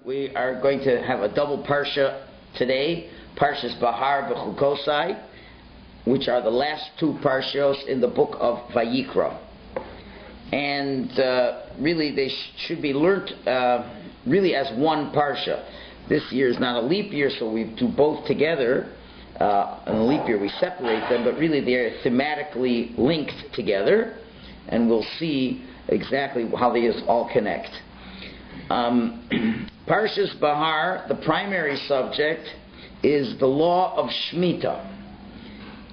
We are going to have a double Parsha today. Parshas Behar, Bechukatai, which are the last two Parshas in the book of Vayikra. And really they should be learnt really as one Parsha. This year is not a leap year, so we do both together. In a leap year we separate them, but really they're thematically linked together. And we'll see exactly how they all connect. Parshas Behar, the primary subject, is the law of Shemitah.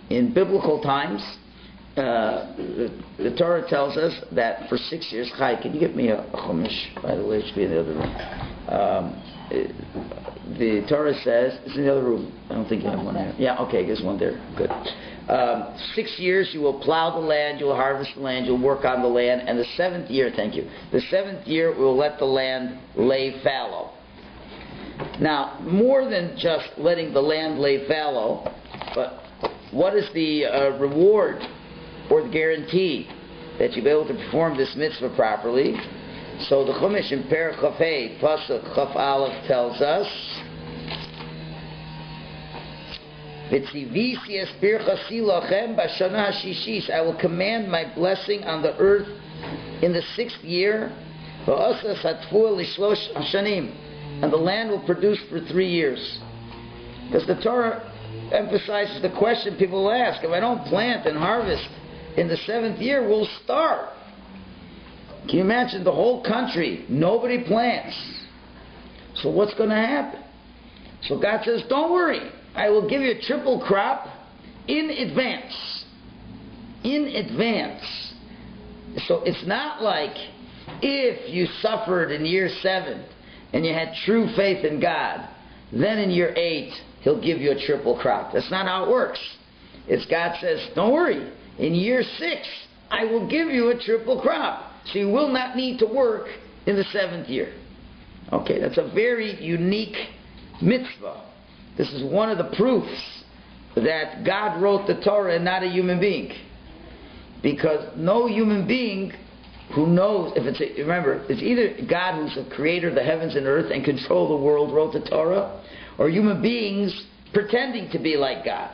In biblical times, the Torah tells us that for 6 years, Chai, can you get me a chumash? By the way, it should be in the other room. The Torah says, it's in the other room. I don't think you have one there. Yeah, okay, there's one there. Good. 6 years you will plow the land, you will harvest the land, you'll work on the land, and the seventh year, thank you, the seventh year we will let the land lay fallow. Now, more than just letting the land lay fallow, but what is the reward or the guarantee that you'll be able to perform this mitzvah properly? So the Chumash in Perek Chaf Hey, Pasuk Chaf Aleph tells us, I will command my blessing on the earth in the 6th year, and the land will produce for 3 years. Because the Torah emphasizes the question people will ask, if I don't plant and harvest in the 7th year, we'll starve. Can you imagine the whole country, nobody plants? So what's going to happen? So God says, don't worry, I will give you a triple crop in advance. In advance. So it's not like if you suffered in year 7 and you had true faith in God, then in year 8 He'll give you a triple crop. That's not how it works. It's God says, don't worry, in year 6 I will give you a triple crop. So you will not need to work in the 7th year. Okay, that's a very unique mitzvah. This is one of the proofs that God wrote the Torah and not a human being. Because no human being who knows, remember, it's either God who's the creator of the heavens and earth and control the world wrote the Torah, or human beings pretending to be like God,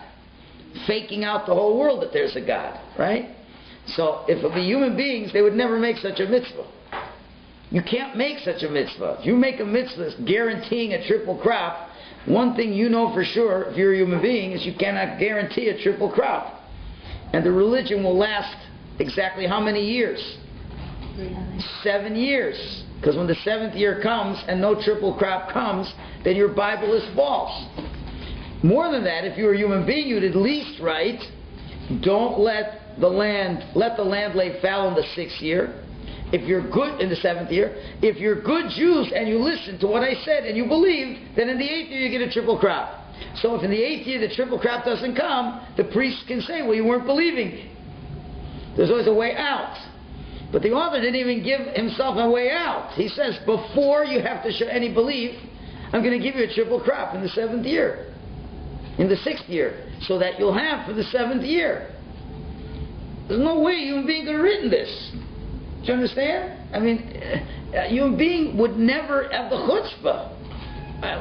faking out the whole world that there's a God, right? So if it would be human beings, they would never make such a mitzvah. You can't make such a mitzvah. If you make a mitzvah guaranteeing a triple crop, one thing you know for sure, if you're a human being, is you cannot guarantee a triple crop. And the religion will last exactly how many years? 7 years. Because when the 7th year comes and no triple crop comes, then your Bible is false. More than that, if you're a human being, you'd at least write, don't let the land lay fallow in the 6th year. If you're good in the 7th year, if you're good Jews and you listen to what I said and you believed, then in the 8th year you get a triple crop. So if in the 8th year the triple crop doesn't come, the priest can say, well, you weren't believing. There's always a way out. But the author didn't even give himself a way out. He says, before you have to show any belief, I'm going to give you a triple crop in the 7th year, in the 6th year, so that you'll have for the 7th year. There's no way a human being could have written this. Do you understand? I mean, a human being would never have the chutzpah.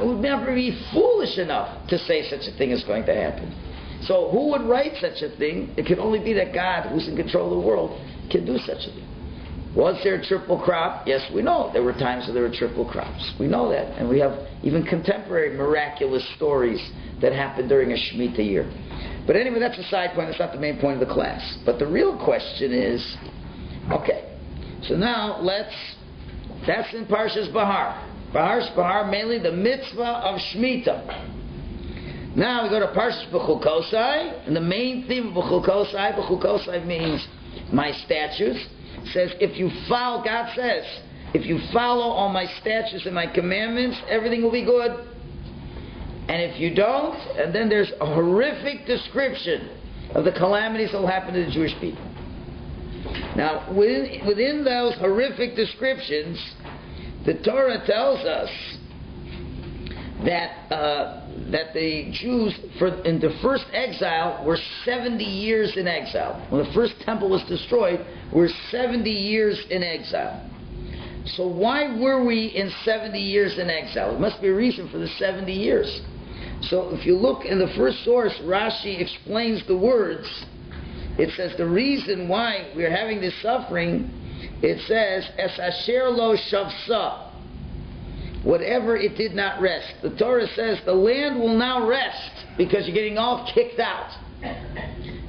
Would never be foolish enough to say such a thing is going to happen. So who would write such a thing? It can only be that God, who's in control of the world, can do such a thing. Was there a triple crop? Yes, we know. There were times when there were triple crops. We know that. And we have even contemporary miraculous stories that happened during a Shemitah year. But anyway, that's a side point. That's not the main point of the class. But the real question is, okay, so now that's in Parshas Behar. Behar, mainly the mitzvah of Shemitah. Now we go to Parshas Bechukatai, and the main theme of Bechukatai means my statutes. It says, God says, if you follow all my statutes and my commandments, everything will be good. And if you don't, and then there's a horrific description of the calamities that will happen to the Jewish people. Now, within those horrific descriptions, the Torah tells us that the Jews, in the first exile, were 70 years in exile. When the first temple was destroyed, we're 70 years in exile. So why were we in 70 years in exile? There must be a reason for the 70 years. So if you look in the first source, Rashi explains the words. It says the reason why we're having this suffering, it says, Es asher lo shavsa, whatever it did not rest. The Torah says the land will now rest because you're getting all kicked out.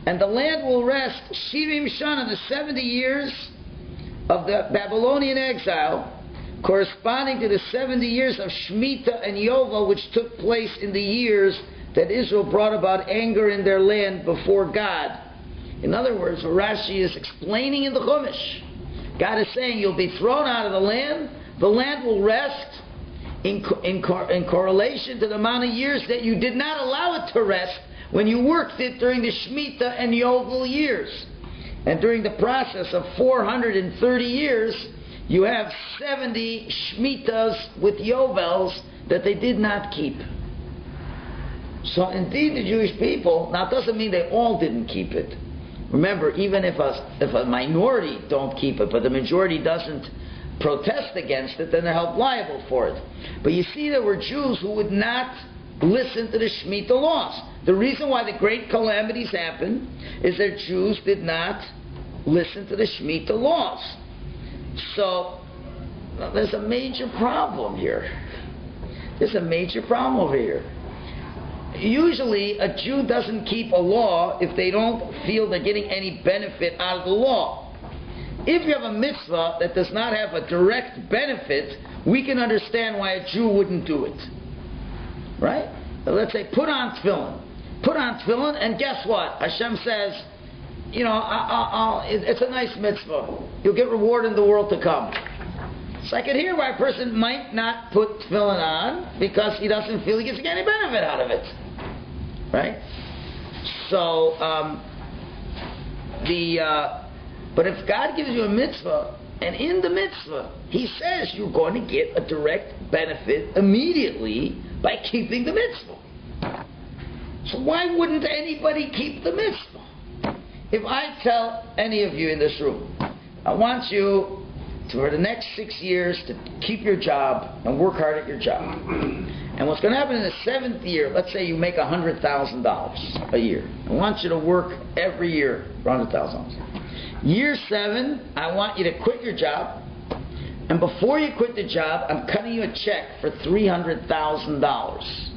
And the land will rest Shirim Shana, the 70 years of the Babylonian exile, corresponding to the 70 years of Shemitah and Yovel, which took place in the years that Israel brought about anger in their land before God. In other words, Rashi is explaining in the Chumash, God is saying you'll be thrown out of the land will rest in correlation to the amount of years that you did not allow it to rest when you worked it during the Shemitah and Yovel years. And during the process of 430 years, you have 70 Shemitahs with Yovels that they did not keep. So indeed the Jewish people, now it doesn't mean they all didn't keep it. Remember, even if a minority don't keep it, but the majority doesn't protest against it, then they're held liable for it. But you see, there were Jews who would not listen to the Shemitah laws. The reason why the great calamities happened is that Jews did not listen to the Shemitah laws. So there's a major problem here. There's a major problem over here. Usually a Jew doesn't keep a law if they don't feel they're getting any benefit out of the law. If you have a mitzvah that does not have a direct benefit, we can understand why a Jew wouldn't do it. Right? So let's say put on tefillin. Put on tefillin, and guess what? Hashem says, you know, it's a nice mitzvah. You'll get reward in the world to come. So I can hear why a person might not put tefillin on because he doesn't feel he gets any benefit out of it. Right? So, but if God gives you a mitzvah, and in the mitzvah, He says you're going to get a direct benefit immediately by keeping the mitzvah. So why wouldn't anybody keep the mitzvah? If I tell any of you in this room, I want you for the next 6 years to keep your job and work hard at your job. And what's going to happen in the 7th year, let's say you make $100,000 a year. I want you to work every year for $100,000. Year 7, I want you to quit your job. And before you quit the job, I'm cutting you a check for $300,000.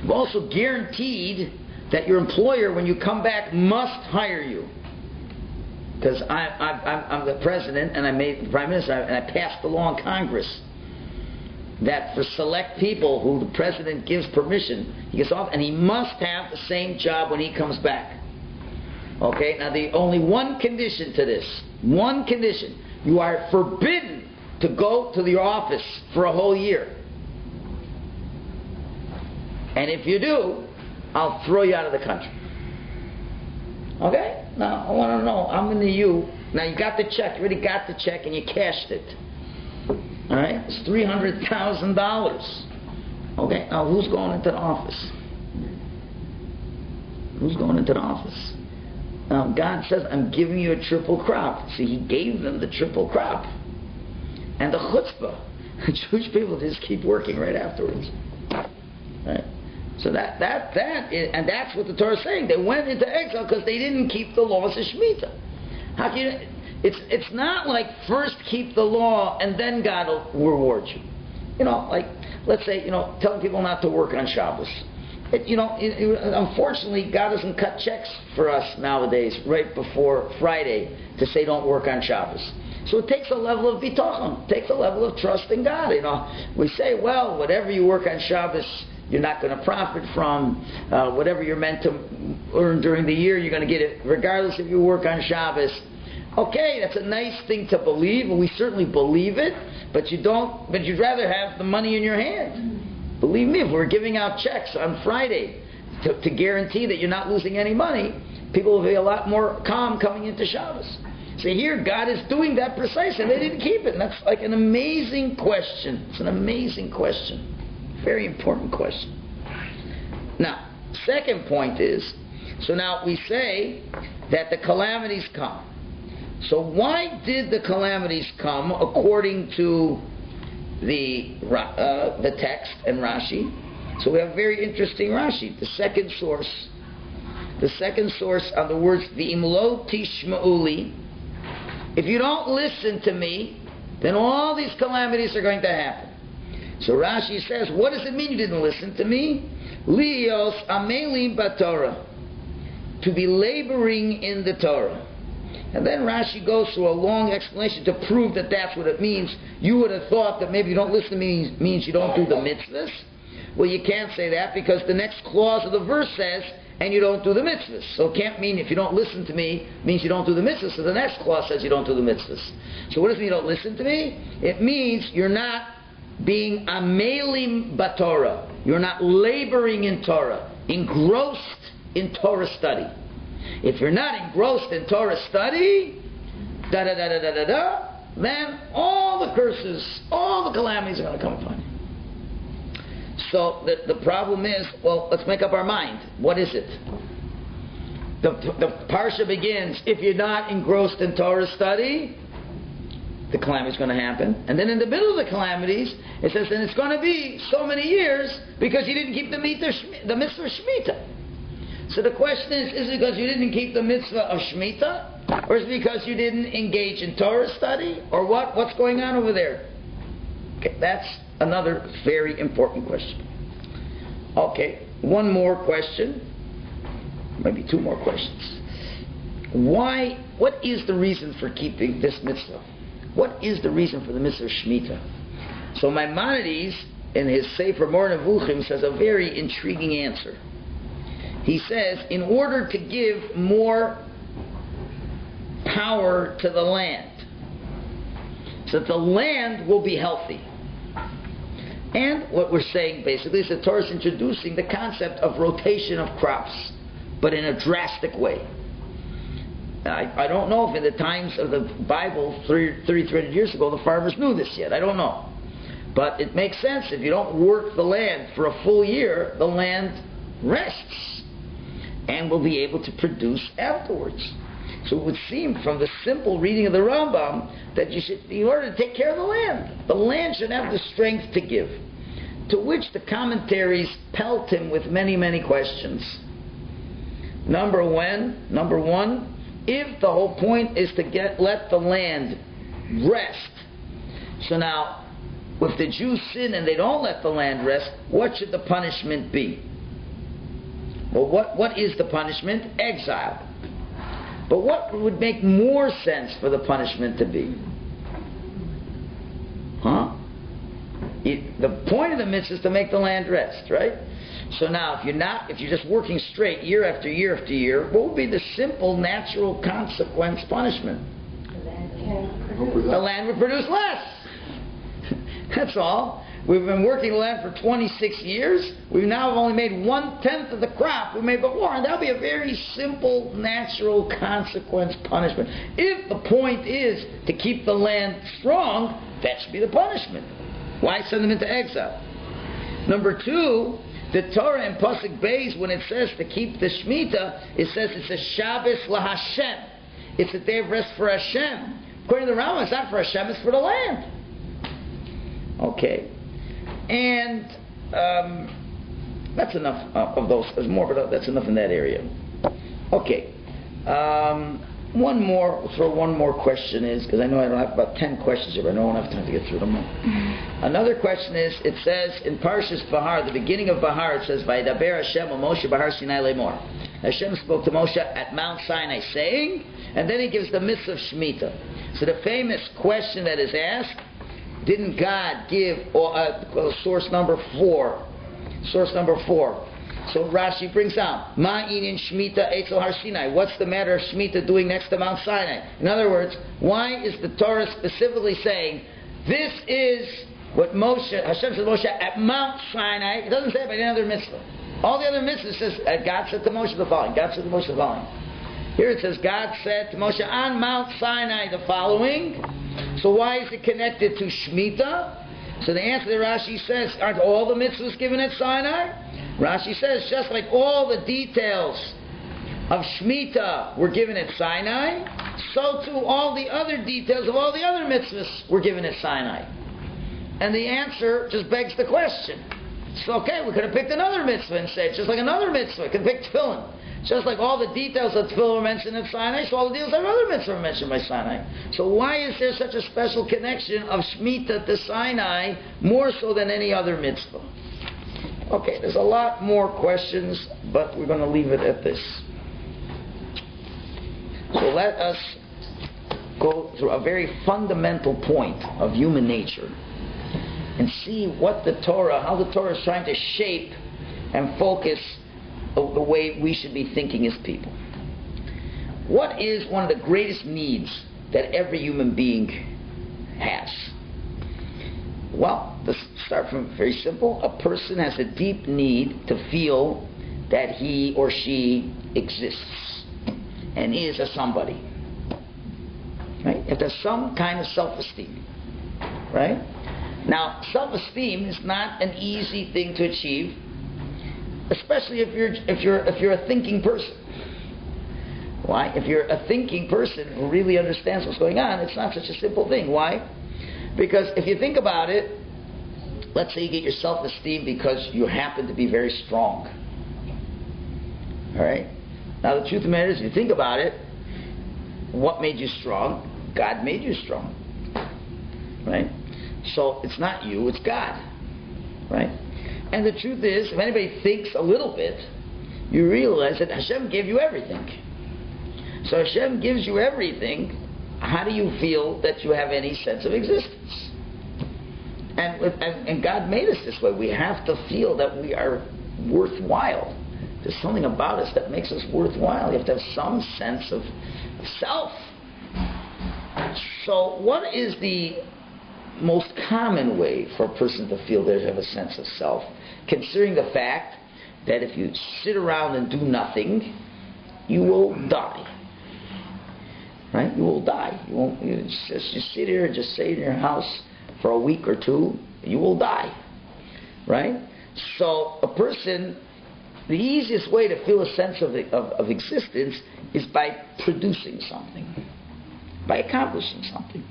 You've also guaranteed that your employer, when you come back, must hire you. Because I'm the president and I made the prime minister and I passed the law in Congress that for select people who the president gives permission, he gets off and he must have the same job when he comes back. Okay, now the only one condition to this, one condition, you are forbidden to go to the office for a whole year. And if you do, I'll throw you out of the country. Okay? Now, I want to know, I'm into you. Now, you got the check. You already got the check and you cashed it. All right? It's $300,000. Okay? Now, who's going into the office? Who's going into the office? Now, God says, I'm giving you a triple crop. See, He gave them the triple crop. And the chutzpah. The Jewish people just keep working right afterwards. Right? So and that's what the Torah is saying. They went into exile because they didn't keep the laws of Shemitah. How can you? It's not like first keep the law and then God will reward you. You know, like let's say telling people not to work on Shabbos. Unfortunately, God doesn't cut checks for us nowadays right before Friday to say don't work on Shabbos. So it takes a level of bitachon, it takes a level of trust in God. We say, well, whatever you work on Shabbos, you're not going to profit from. Whatever you're meant to earn during the year, you're going to get it regardless if you work on Shabbos. Okay, that's a nice thing to believe, and we certainly believe it, but you'd rather have the money in your hand. Believe me, if we're giving out checks on Friday to guarantee that you're not losing any money, people will be a lot more calm coming into Shabbos. So here, God is doing that precisely. They didn't keep it, and that's like an amazing question. It's an amazing question. Very important question. Now, second point is, so now we say that the calamities come. So why did the calamities come according to the text and Rashi? So we have a very interesting Rashi, the second source. The second source on the words V'im lo tishma'uli. If you don't listen to me, then all these calamities are going to happen. So Rashi says, what does it mean you didn't listen to me? Lios amelim baTorah. To be laboring in the Torah. And then Rashi goes through a long explanation to prove that that's what it means. You would have thought that maybe you don't listen to me means you don't do the mitzvahs. Well, you can't say that because the next clause of the verse says, and you don't do the mitzvahs. So it can't mean if you don't listen to me means you don't do the mitzvahs. So the next clause says you don't do the mitzvahs. So what does it mean you don't listen to me? It means you're not being amelim baTorah. You're not laboring in Torah, engrossed in Torah study. If you're not engrossed in Torah study, then all the curses, all the calamities are going to come upon you. So the problem is, well, let's make up our mind. What is it? The Parsha begins, if you're not engrossed in Torah study, the calamity is going to happen. And then in the middle of the calamities, it says, and it's going to be so many years because you didn't keep the mitzvah Shemitah. So the question is it because you didn't keep the mitzvah of Shemitah? Or is it because you didn't engage in Torah study? Or what? What's going on over there? Okay, that's another very important question. Okay, one more question. Maybe two more questions. Why? What is the reason for keeping this mitzvah? What is the reason for the mitzvah of Shemitah? So Maimonides, in his Sefer Mor Nevuchim, says a very intriguing answer. He says, in order to give more power to the land, so that the land will be healthy. And what we're saying basically is that Torah is introducing the concept of rotation of crops, but in a drastic way. I don't know if in the times of the Bible, 300 years ago, the farmers knew this yet. I don't know. But it makes sense. If you don't work the land for a full year, the land rests and will be able to produce afterwards. So it would seem from the simple reading of the Rambam that you should, in order to take care of the land should have the strength to give. To which the commentaries pelt him with many, many questions. Number one, if the whole point is to let the land rest. So now, if the Jews sin and they don't let the land rest, what should the punishment be? Well, what is the punishment? Exile. But what would make more sense for the punishment to be? The point of the mitzvah is to make the land rest, right? So now, if you're just working straight year after year after year, what would be the simple, natural consequence punishment? The land would produce less. That's all. We've been working the land for 26 years. We've now only made 1/10 of the crop we made before, and that'll be a very simple, natural consequence punishment. If the point is to keep the land strong, that should be the punishment. Why send them into exile? Number two, the Torah in Pasuk Beis, when it says to keep the Shemitah, it says it's a Shabbos LaHashem. It's a day of rest for Hashem. According to the Rambam, it's not for Hashem, it's for the land. Okay. And that's enough of those. There's more, but that's enough in that area. Okay. One more. We'll throw one more question is, because I know I don't have about 10 questions here, but I don't have time to get through them all. Another question is, it says in Parshas Behar, the beginning of Behar, it says, Vayidaber Hashem al Moshe Behar Sinai Lemor. Hashem spoke to Moshe at Mount Sinai saying, and then he gives the mitzvah of Shemitah. So the famous question that is asked, didn't God give source number 4? Source number 4. So Rashi brings out, Ma'inin Shemitah Eitzel Har Sinai. What's the matter of Shemitah doing next to Mount Sinai? In other words, why is the Torah specifically saying, this is what Hashem said to Moshe at Mount Sinai? It doesn't say it by any other mitzvah. All the other mitzvahs says, God said to Moshe the following. God said to Moshe the following. Here it says, God said to Moshe on Mount Sinai the following. So why is it connected to Shemitah? So the answer to Rashi says, aren't all the mitzvahs given at Sinai? Rashi says, just like all the details of Shemitah were given at Sinai, so too all the other details of all the other mitzvahs were given at Sinai. And the answer just begs the question. So, okay, we could have picked another mitzvah and said, just like another mitzvah, we could pick tefillin. Just like all the details of tefillin were mentioned at Sinai, so all the details of other mitzvahs were mentioned by Sinai. So why is there such a special connection of Shemitah to Sinai more so than any other mitzvah? Okay, there's a lot more questions, but we're going to leave it at this. So let us go through a very fundamental point of human nature and see what the Torah, how the Torah is trying to shape and focus the way we should be thinking as people. What is one of the greatest needs that every human being has? Well, let's start from very simple. A person has a deep need to feel that he or she exists and is a somebody. Right? If there's some kind of self-esteem. Right? Now, self-esteem is not an easy thing to achieve, especially if you're a thinking person. Why? If you're a thinking person who really understands what's going on, it's not such a simple thing. Why? Because if you think about it, let's say you get your self-esteem because you happen to be very strong. All right? Now, the truth of the matter is, if you think about it, what made you strong? God made you strong. Right? So it's not you, it's God. Right? And the truth is, if anybody thinks a little bit, you realize that Hashem gave you everything. So Hashem gives you everything. How do you feel that you have any sense of existence? And God made us this way. We have to feel that we are worthwhile. There's something about us that makes us worthwhile. You have to have some sense of self. So what is the most common way for a person to feel they have a sense of self? Considering the fact that if you sit around and do nothing, you will die. Right? You will die. You won't. You just sit here and just stay in your house for a week or two. You will die. Right? So a person, the easiest way to feel a sense of existence is by producing something, by accomplishing something.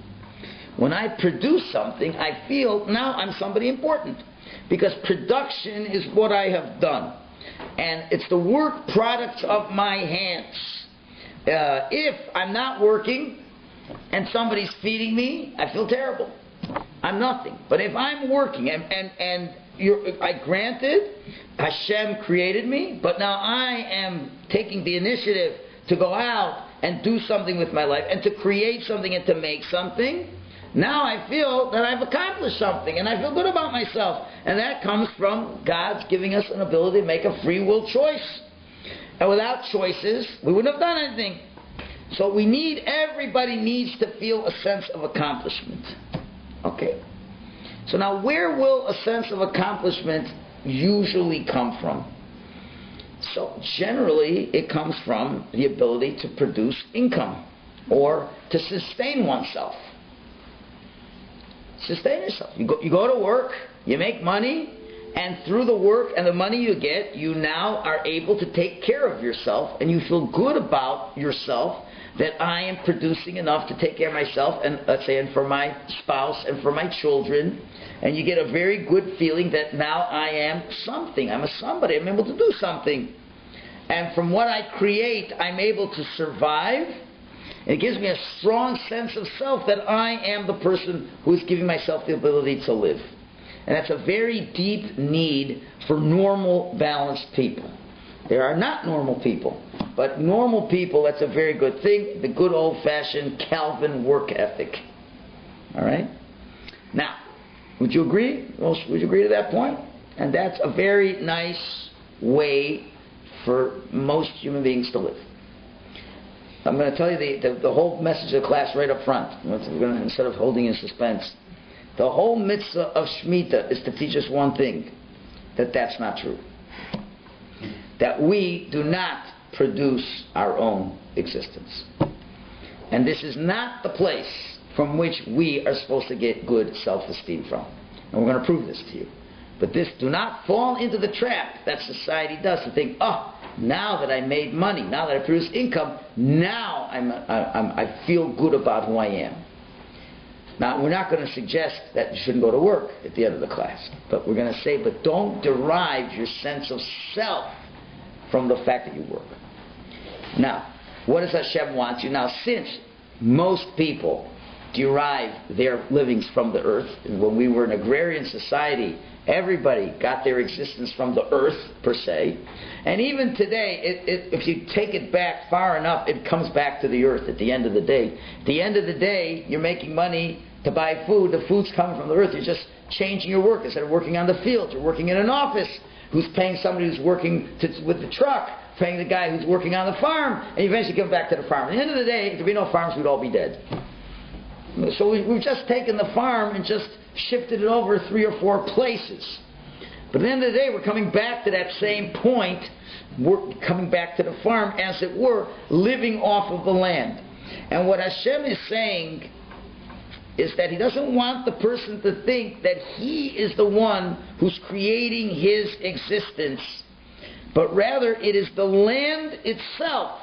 When I produce something, I feel now I'm somebody important, because production is what I have done, and it's the work products of my hands. If I'm not working and somebody's feeding me, I feel terrible. I'm nothing. But if I'm working and I granted, Hashem created me, but now I am taking the initiative to go out and do something with my life and to create something and to make something, now I feel that I've accomplished something and I feel good about myself. And that comes from God's giving us an ability to make a free will choice. And without choices, we wouldn't have done anything. So everybody needs to feel a sense of accomplishment. Okay. So now, where will a sense of accomplishment usually come from? So generally, it comes from the ability to produce income or to sustain oneself. Sustain yourself. You go to work, you make money, and through the work and the money you get, you now are able to take care of yourself, and you feel good about yourself that I am producing enough to take care of myself, and let's say, and for my spouse and for my children, and you get a very good feeling that now I am something. I'm a somebody. I'm able to do something, and from what I create, I'm able to survive. It gives me a strong sense of self that I am the person who is giving myself the ability to live. And that's a very deep need for normal, balanced people. There are not normal people, but normal people, that's a very good thing. The good old-fashioned Calvin work ethic. All right? Now, would you agree? Would you agree to that point? And that's a very nice way for most human beings to live. I'm going to tell you the whole message of the class right up front. Instead of holding in suspense. The whole mitzvah of Shemitah is to teach us one thing, that that's not true. That we do not produce our own existence. And this is not the place from which we are supposed to get good self-esteem from. And we're going to prove this to you. But this, do not fall into the trap that society does to think, oh, now that I made money, now that I produce income, now I feel good about who I am. Now, we're not going to suggest that you shouldn't go to work at the end of the class. But we're going to say, but don't derive your sense of self from the fact that you work. Now, what does Hashem want you? Now, since most people derive their livings from the earth, and when we were an agrarian society, everybody got their existence from the earth, per se. And even today, if you take it back far enough, it comes back to the earth at the end of the day. At the end of the day, you're making money to buy food. The food's coming from the earth. You're just changing your work. Instead of working on the field, you're working in an office. Who's paying somebody who's working with the truck, paying the guy who's working on the farm, and you eventually come back to the farm. At the end of the day, if there'd be no farms, we'd all be dead. So we've just taken the farm and just shifted it over 3 or 4 places. But at the end of the day, we're coming back to that same point. We're coming back to the farm, as it were, living off of the land. And what Hashem is saying is that He doesn't want the person to think that he is the one who's creating his existence, but rather it is the land itself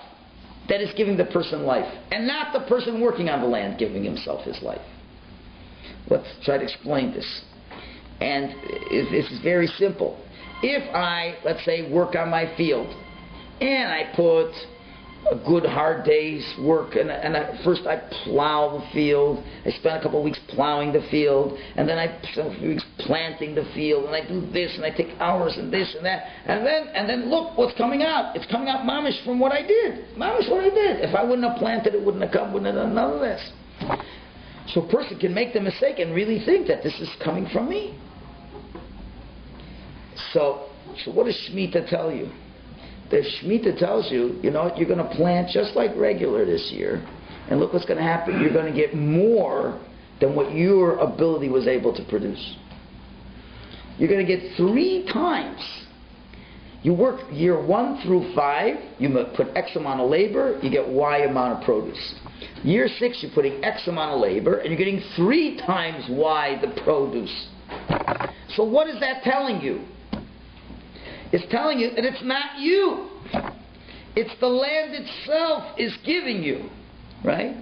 that is giving the person life, and not the person working on the land giving himself his life. Let's try to explain this. And this is very simple. If I, let's say, work on my field, and I put a good hard day's work, first I plow the field, I spend a couple of weeks plowing the field, and then I spend a few weeks planting the field, and I do this, and I take hours and this and that, and then look what's coming out. It's coming out mamish from what I did. Mamish what I did. If I wouldn't have planted, it wouldn't have come, wouldn't have done none of this. So a person can make the mistake and really think that this is coming from me. So what does Shemitah tell you? The Shemitah tells you, you know, you're going to plant just like regular this year, and look what's going to happen. You're going to get more than what your ability was able to produce. You're going to get 3 times. You work year 1 through 5, you put X amount of labor, you get Y amount of produce. Year 6, you're putting X amount of labor, and you're getting 3 times Y the produce. So what is that telling you? It's telling you that it's not you. It's the land itself is giving you. Right?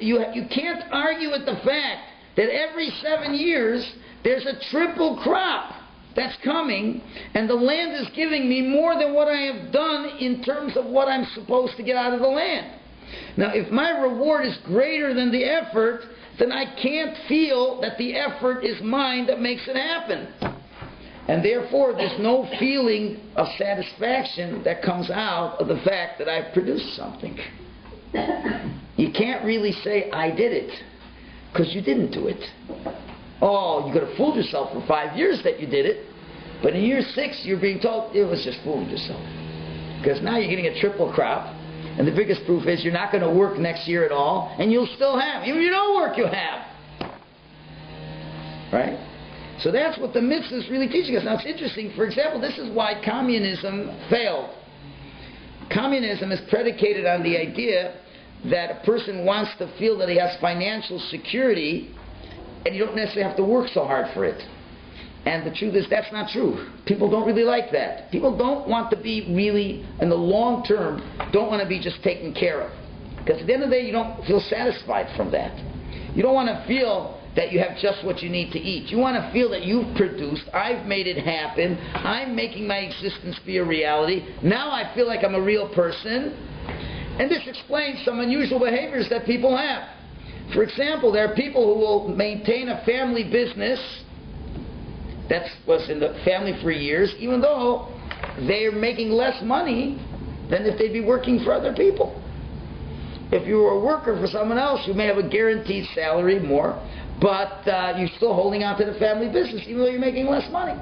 You can't argue with the fact that every 7 years there's a triple crop that's coming, and the land is giving me more than what I have done in terms of what I'm supposed to get out of the land. Now, if my reward is greater than the effort, then I can't feel that the effort is mine that makes it happen. And therefore, there's no feeling of satisfaction that comes out of the fact that I've produced something. You can't really say, I did it, because you didn't do it. Oh, you could have fooled yourself for 5 years that you did it, but in year 6, you're being told, it was just fooling yourself. Because now you're getting a triple crop, and the biggest proof is you're not going to work next year at all, and you'll still have. Even if you don't work, you'll have. Right? So that's what the mitzvah is really teaching us. Now it's interesting, for example, this is why communism failed. Communism is predicated on the idea that a person wants to feel that he has financial security, and you don't necessarily have to work so hard for it. And the truth is, that's not true. People don't really like that. People don't want to be really, in the long term, don't want to be just taken care of. Because at the end of the day, you don't feel satisfied from that. You don't want to feel that you have just what you need to eat. You want to feel that you've produced, I've made it happen, I'm making my existence be a reality, now I feel like I'm a real person. And this explains some unusual behaviors that people have. For example, there are people who will maintain a family business that was in the family for years, even though they're making less money than if they'd be working for other people. If you were a worker for someone else, you may have a guaranteed salary, more, but you're still holding on to the family business, even though you're making less money.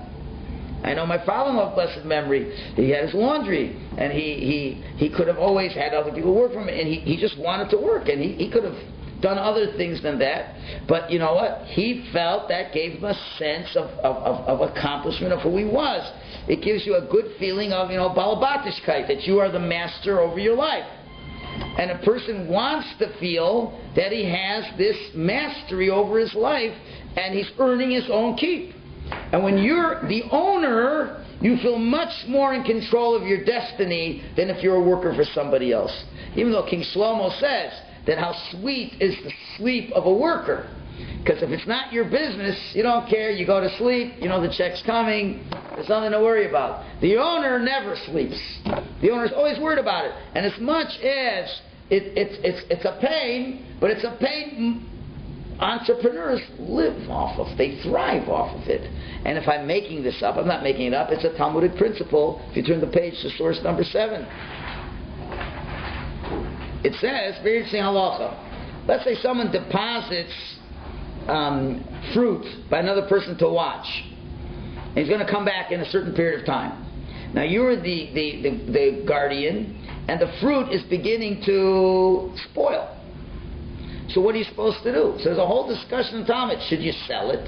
I know my father-in-law, blessed memory, he had his laundry, and he could have always had other people work for him, and he just wanted to work, and he could have done other things than that, but you know what? He felt that gave him a sense of accomplishment of who he was. It gives you a good feeling of, Balabatishkeit, that you are the master over your life. And a person wants to feel that he has this mastery over his life, and he's earning his own keep. And when you're the owner, you feel much more in control of your destiny than if you're a worker for somebody else. Even though King Shlomo says that how sweet is the sleep of a worker. Because if it's not your business, you don't care, you go to sleep, you know the check's coming, there's nothing to worry about. The owner never sleeps. The owner's always worried about it. And as much as it's a pain, but it's a pain entrepreneurs live off of. They thrive off of it. And if I'm making this up, I'm not making it up, it's a Talmudic principle. If you turn the page to source number 7. It says, very interesting halacha. Let's say someone deposits fruit by another person to watch. And he's going to come back in a certain period of time. Now you're the guardian, and the fruit is beginning to spoil. So what are you supposed to do? So there's a whole discussion in Talmud. Should you sell it?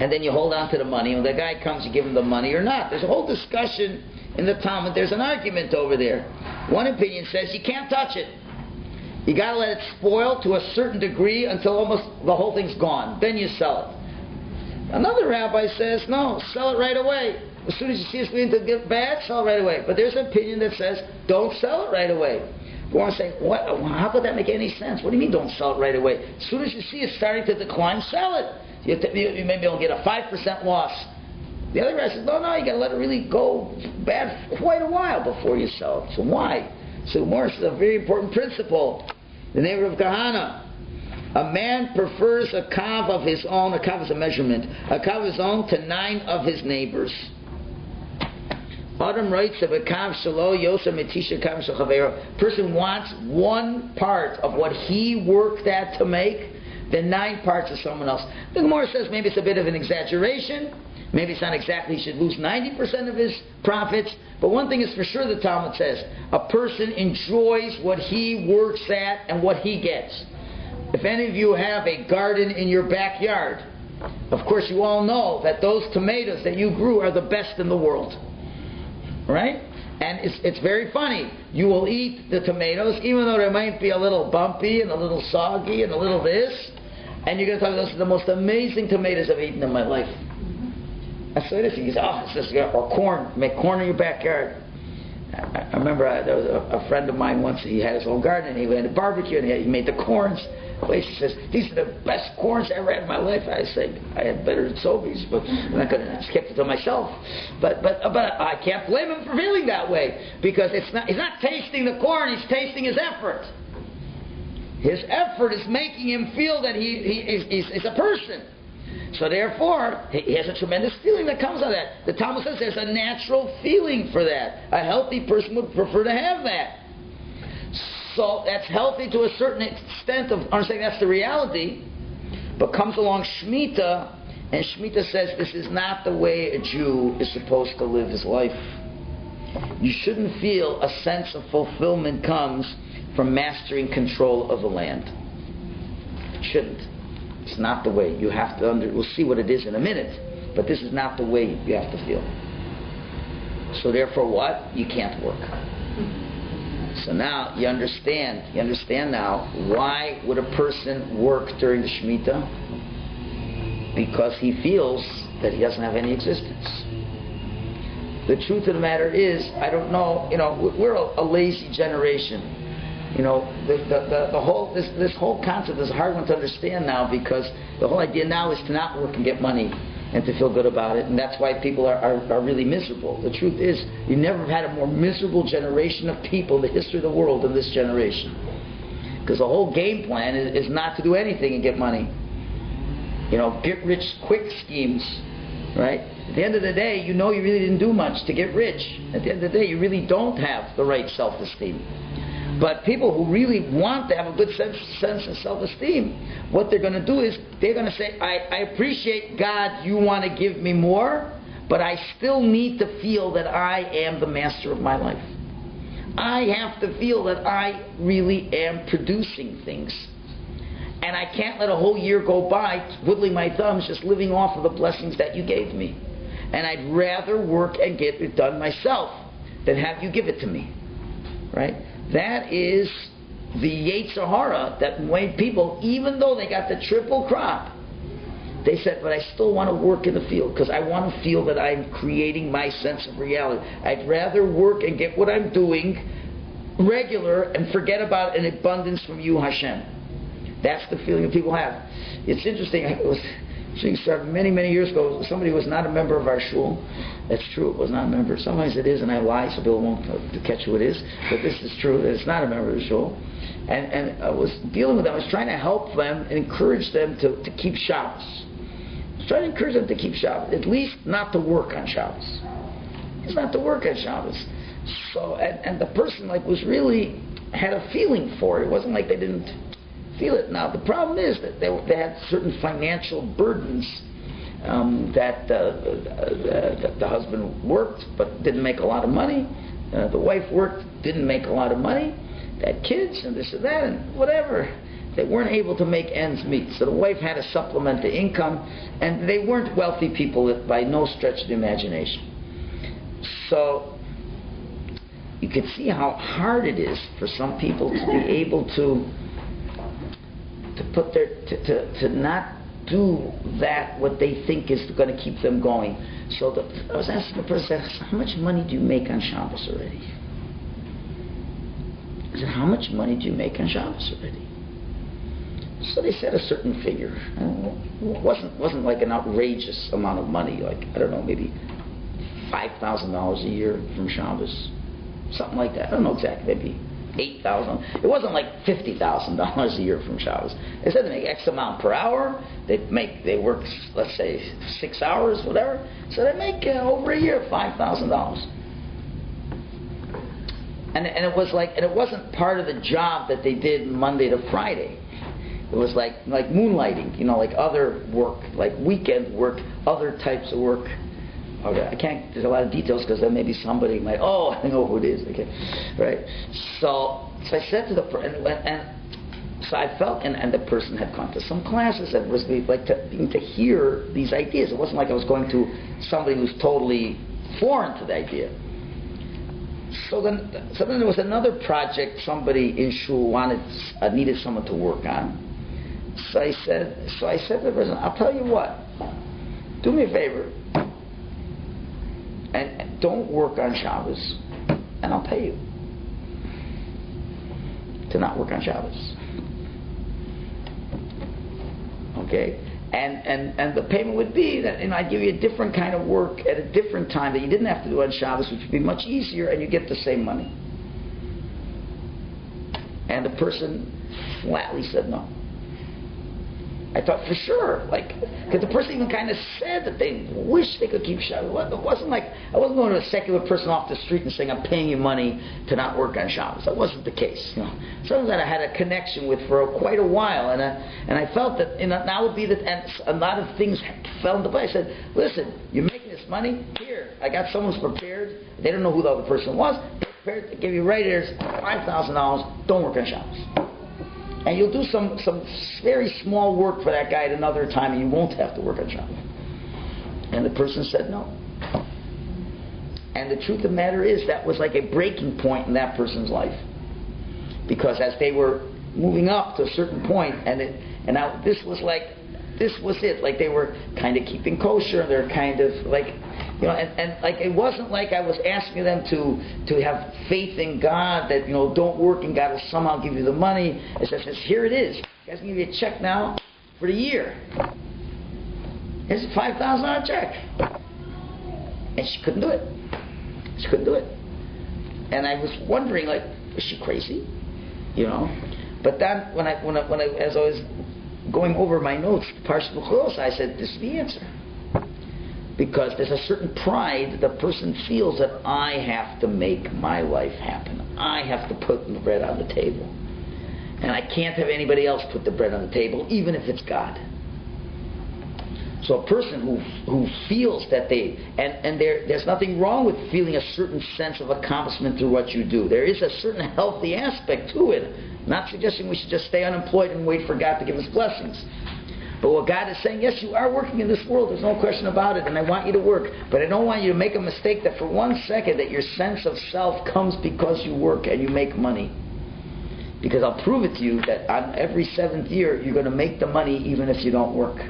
And then you hold on to the money. When the guy comes, you give him the money or not. There's a whole discussion in the Talmud. There's an argument over there. One opinion says you can't touch it. You got to let it spoil to a certain degree until almost the whole thing's gone. Then you sell it. Another rabbi says, no, sell it right away. As soon as you see it's beginning to get bad, sell it right away. But there's an opinion that says, don't sell it right away. You want to say, what? How could that make any sense? What do you mean don't sell it right away? As soon as you see it's starting to decline, sell it. You maybe will get a 5% loss. The other guy says, no, you got to let it really go bad for quite a while before you sell it. So why? So Morris is a very important principle. The neighbor of Kahana. A man prefers a kav of his own, a kav is a measurement, a kav of his own to 9 of his neighbors. Adam writes of a kav shalo yosa metisha kav shachavero. Person wants 1 part of what he worked at to make, then 9 parts of someone else. The Gemara says maybe it's a bit of an exaggeration. Maybe it's not exactly he should lose 90% of his profits. But one thing is for sure, the Talmud says, a person enjoys what he works at and what he gets. If any of you have a garden in your backyard, of course you all know that those tomatoes that you grew are the best in the world. Right? And it's very funny. You will eat the tomatoes, even though they might be a little bumpy and a little soggy and a little this, and you're going to tell me those are the most amazing tomatoes I've eaten in my life. That's what it is. He says, it's just, or corn. Make corn in your backyard. I remember there was a friend of mine once, he had his own garden, and he had a barbecue, and he made the corns. He says, these are the best corns I ever had in my life. I say, I had better than Sobeys, but I'm not going to just keep it to myself. But I can't blame him for feeling that way, because he's not tasting the corn, he's tasting his effort. His effort is making him feel that he's a person. So therefore, he has a tremendous feeling that comes out of that. The Talmud says there's a natural feeling for that. A healthy person would prefer to have that. So that's healthy to a certain extent of understanding that's the reality. But comes along Shemitah, and Shemitah says this is not the way a Jew is supposed to live his life. You shouldn't feel a sense of fulfillment comes from mastering control of the land. It shouldn't. It's not the way. You have to we'll see what it is in a minute. But this is not the way you have to feel. So therefore what? You can't work. So now you understand. You understand now why would a person work during the Shemitah? Because he feels that he doesn't have any existence. The truth of the matter is, I don't know, we're a lazy generation. The whole this whole concept is a hard one to understand now, because the whole idea now is to not work and get money and to feel good about it, and that's why people are really miserable. The truth is, you never had a more miserable generation of people in the history of the world than this generation, because the whole game plan is not to do anything and get money. Get rich quick schemes, right? At the end of the day, you really didn't do much to get rich. At the end of the day, you really don't have the right self-esteem. But people who really want to have a good sense of self-esteem, what they're going to do is they're going to say, I appreciate God, you want to give me more, but I still need to feel that I am the master of my life. I have to feel that I really am producing things. And I can't let a whole year go by twiddling my thumbs just living off of the blessings that you gave me. And I'd rather work and get it done myself than have you give it to me. Right? That is the Yetzer Hara that made people, even though they got the triple crop, They said, but I still want to work in the field because I want to feel that I'm creating my sense of reality. I'd rather work and get what I'm doing regular and forget about an abundance from you, Hashem. That's the feeling that people have. It's interesting. It was many, many years ago. Somebody was not a member of our shul. That's true. It was not a member. Sometimes it is, and I lie, so people won't catch who it is. But this is true. That it's not a member of the shul. And I was dealing with them. I was trying to help them and encourage them to keep Shabbos. I was trying to encourage them to keep Shabbos. At least not to work on Shabbos. It's not to work on Shabbos. So, and the person was really had a feeling for it. It wasn't like they didn't feel it. Now, the problem is that they had certain financial burdens. That the husband worked but didn't make a lot of money. The wife worked, didn't make a lot of money. They had kids and this and that and whatever. They weren't able to make ends meet. So the wife had to supplement the income, and they weren't wealthy people by no stretch of the imagination. So you can see how hard it is for some people to be able to put to not do that what they think is going to keep them going. So I was asking the person, how much money do you make on Shabbos already? I said, how much money do you make on Shabbos already? So they said a certain figure. It wasn't like an outrageous amount of money, I don't know, maybe $5,000 a year from Shabbos, something like that. I don't know exactly, maybe $8,000. It wasn't like $50,000 a year from Shabbos. They said they make X amount per hour. They work, let's say, 6 hours, whatever. So they make over a year $5,000. And it was and it wasn't part of the job that they did Monday to Friday. It was like moonlighting, like other work, like weekend work, other types of work. Okay, I can't. There's a lot of details because then maybe somebody might. Oh, I know who it is. Okay, right. So I said to the person, and so I felt, and the person had gone to some classes and was to hear these ideas. It wasn't like I was going to somebody who's totally foreign to the idea. So then there was another project somebody in Shul needed someone to work on. So I said to the person, I'll tell you what, do me a favor, and don't work on Shabbos, and I'll pay you to not work on Shabbos. Okay? And the payment would be that I'd give you a different kind of work at a different time that you didn't have to do on Shabbos, which would be much easier, and you get the same money. And the person flatly said no. I thought for sure, because the person even kind of said that they wish they could keep Shabbos. It wasn't like I wasn't going to a secular person off the street and saying I'm paying you money to not work on Shabbos. That wasn't the case. Something that I had a connection with for quite a while, and I felt that now would be that, and a lot of things fell into place. I said, listen, you're making this money here. I got someone who's prepared. They don't know who the other person was. They're prepared to give you right here's $5,000. Don't work on Shabbos. And you'll do some very small work for that guy at another time, and you won't have to work on Shabbos. And the person said no. And the truth of the matter is that was like a breaking point in that person's life, because as they were moving up to a certain point, and now this was it. Like they were kind of keeping kosher. They're kind of and it wasn't like I was asking them to have faith in God that don't work and God will somehow give you the money. It says here it is. Guys, give you a check now for the year. Here's a $5,000 check, and she couldn't do it. She couldn't do it, and I was wondering, is she crazy? But then when I as I was going over my notes, Parsha Michalowicz, I said, this is the answer. Because there's a certain pride the person feels that I have to make my life happen. I have to put the bread on the table. And I can't have anybody else put the bread on the table, even if it's God. So a person who feels that there's nothing wrong with feeling a certain sense of accomplishment through what you do. There is a certain healthy aspect to it. Not suggesting we should just stay unemployed and wait for God to give us blessings. But what God is saying, yes, you are working in this world, there's no question about it, and I want you to work. But I don't want you to make a mistake that for 1 second that your sense of self comes because you work and you make money. Because I'll prove it to you that on every 7th year, you're going to make the money even if you don't work.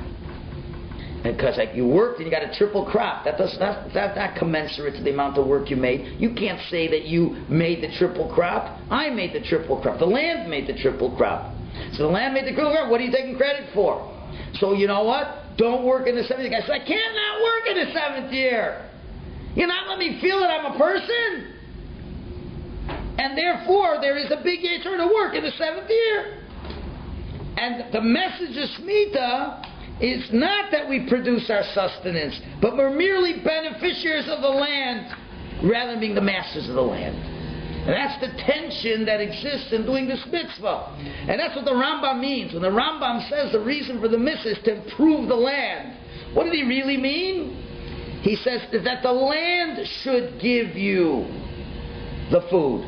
Because like you worked and you got a triple crop. That's not commensurate to the amount of work you made. You can't say that you made the triple crop. I made the triple crop. The land made the triple crop. So the land made the triple crop. What are you taking credit for? So you know what? Don't work in the 7th year. I said, I can't not work in the 7th year. You're not letting me feel that I'm a person. And therefore, there is a big Yetzer to work in the 7th year. And the message of Shemitah is not that we produce our sustenance, but we're merely beneficiaries of the land rather than being the masters of the land. And that's the tension that exists in doing this mitzvah. And that's what the Rambam means. When the Rambam says the reason for the mitzvah is to improve the land, what did he really mean? He says that the land should give you the food,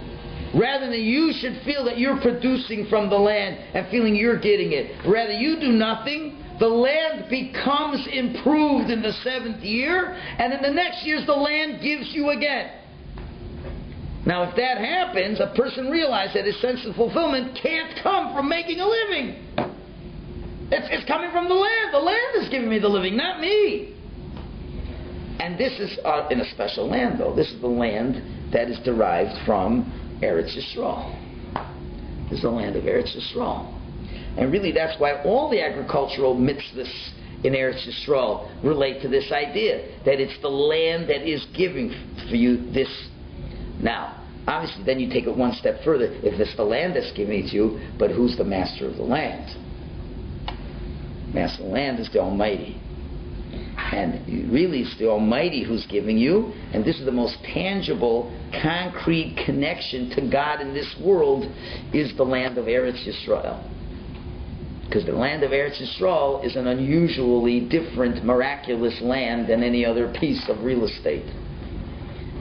rather than you should feel that you're producing from the land and feeling you're getting it. Rather, you do nothing. The land becomes improved in the 7th year, and in the next years the land gives you again. Now if that happens, a person realizes that his sense of fulfillment can't come from making a living. It's coming from the land. The land is giving me the living, not me. And this is in a special land, though. This is the land that is derived from Eretz Yisrael. This is the land of Eretz Yisrael. And really that's why all the agricultural mitzvahs in Eretz Yisrael relate to this idea, that it's the land that is giving for you this. Now, obviously then you take it one step further. If it's the land that's giving it to you, but who's the master of the land? Master of the land is the Almighty. And really it's the Almighty who's giving you, and this is the most tangible, concrete connection to God in this world, is the land of Eretz Yisrael. Because the land of Eretz Yisrael is an unusually different, miraculous land than any other piece of real estate.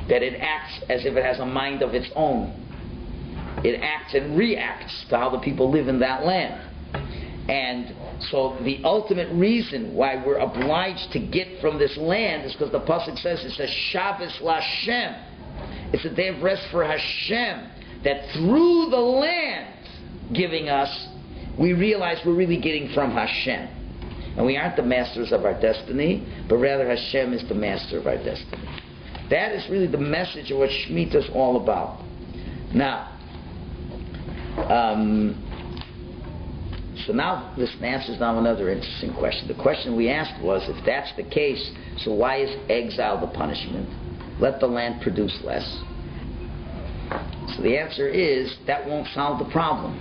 That it acts as if it has a mind of its own. It acts and reacts to how the people live in that land. And so the ultimate reason why we're obliged to get from this land is because the Pasuk says it's a Shabbos LaShem. It's a day of rest for Hashem. That through the land giving us, we realize we're really getting from Hashem. And we aren't the masters of our destiny, but rather Hashem is the master of our destiny. That is really the message of what Shemitah is all about. Now, so now this answers now another interesting question. The question we asked was, if that's the case, so why is exile the punishment? Let the land produce less. So the answer is, that won't solve the problem.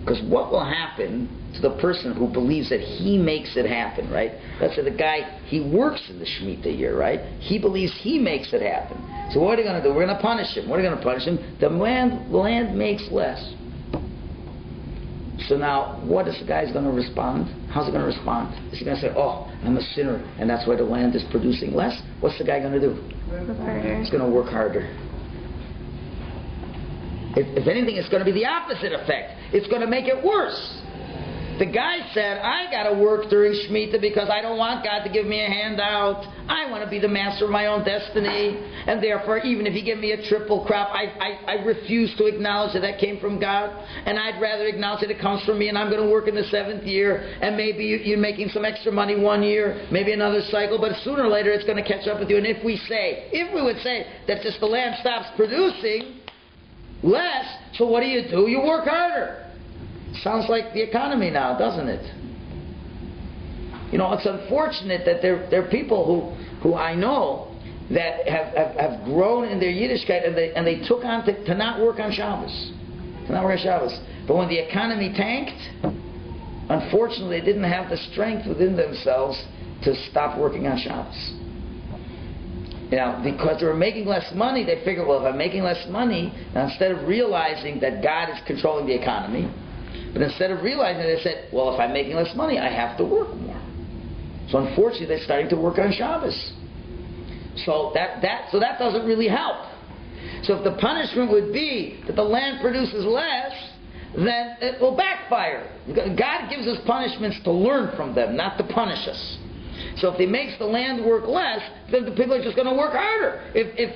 Because what will happen to the person who believes that he makes it happen, right? Let's say the guy, he works in the Shemitah year, right? He believes he makes it happen. So what are they going to do? We're going to punish him. What are they going to punish him? The land makes less. So now, what is the guy's going to respond? How's he going to respond? Is he going to say, oh, I'm a sinner, and that's why the land is producing less? What's the guy going to do? Work harder. He's going to work harder. If anything, it's going to be the opposite effect. It's going to make it worse. The guy said, I got to work during Shemitah because I don't want God to give me a handout. I want to be the master of my own destiny. And therefore, even if he gave me a triple crop, I refuse to acknowledge that came from God. And I'd rather acknowledge that it comes from me, and I'm going to work in the 7th year. And maybe you're making some extra money one year, maybe another cycle, but sooner or later it's going to catch up with you. And if we would say that just the land stops producing less, so what do? You work harder. Sounds like the economy now, doesn't it? You know, it's unfortunate that there are people who I know that have grown in their Yiddishkeit and they took on to not work on Shabbos. To not work on Shabbos. But when the economy tanked, unfortunately they didn't have the strength within themselves to stop working on Shabbos. You know, because they were making less money, they figured, well, if I'm making less money, now instead of realizing that God is controlling the economy, but instead of realizing it, they said, well, if I'm making less money, I have to work more. So unfortunately, they're starting to work on Shabbos. So that doesn't really help. So if the punishment would be that the land produces less, then it will backfire. God gives us punishments to learn from them, not to punish us. So if he makes the land work less, then the people are just going to work harder. If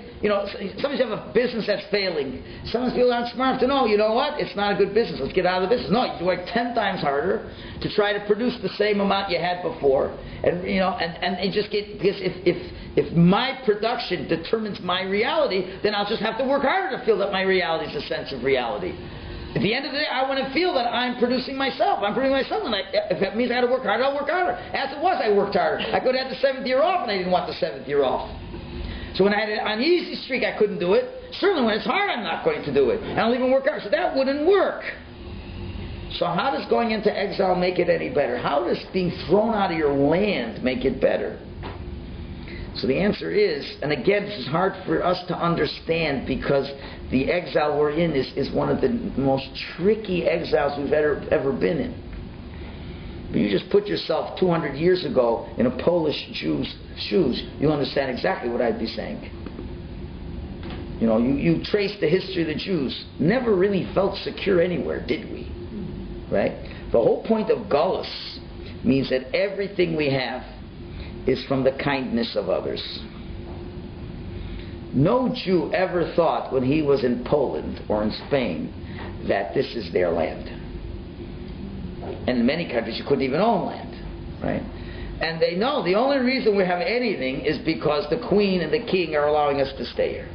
sometimes you have a business that's failing. Sometimes people aren't smart enough to know, you know what? It's not a good business. Let's get out of the business. No, you work 10 times harder to try to produce the same amount you had before. And it just get, because if my production determines my reality, then I'll just have to work harder to feel that my reality is a sense of reality. At the end of the day, I want to feel that I'm producing myself. I'm producing myself, and if that means I got to work harder, I'll work harder. As it was, I worked harder. I could have had the 7th year off, and I didn't want the 7th year off. So when I had an easy streak, I couldn't do it. Certainly when it's hard, I'm not going to do it. And I'll even work hard. So that wouldn't work. So how does going into exile make it any better? How does being thrown out of your land make it better? So the answer is, and again, this is hard for us to understand because the exile we're in is one of the most tricky exiles we've ever been in. But you just put yourself 200 years ago in a Polish Jew's shoes, you'll understand exactly what I'd be saying. You trace the history of the Jews. Never really felt secure anywhere, did we? Right? The whole point of Gullus means that everything we have is from the kindness of others. No Jew ever thought when he was in Poland or in Spain that this is their land. And in many countries you couldn't even own land, right? And they know the only reason we have anything is because the Queen and the King are allowing us to stay here.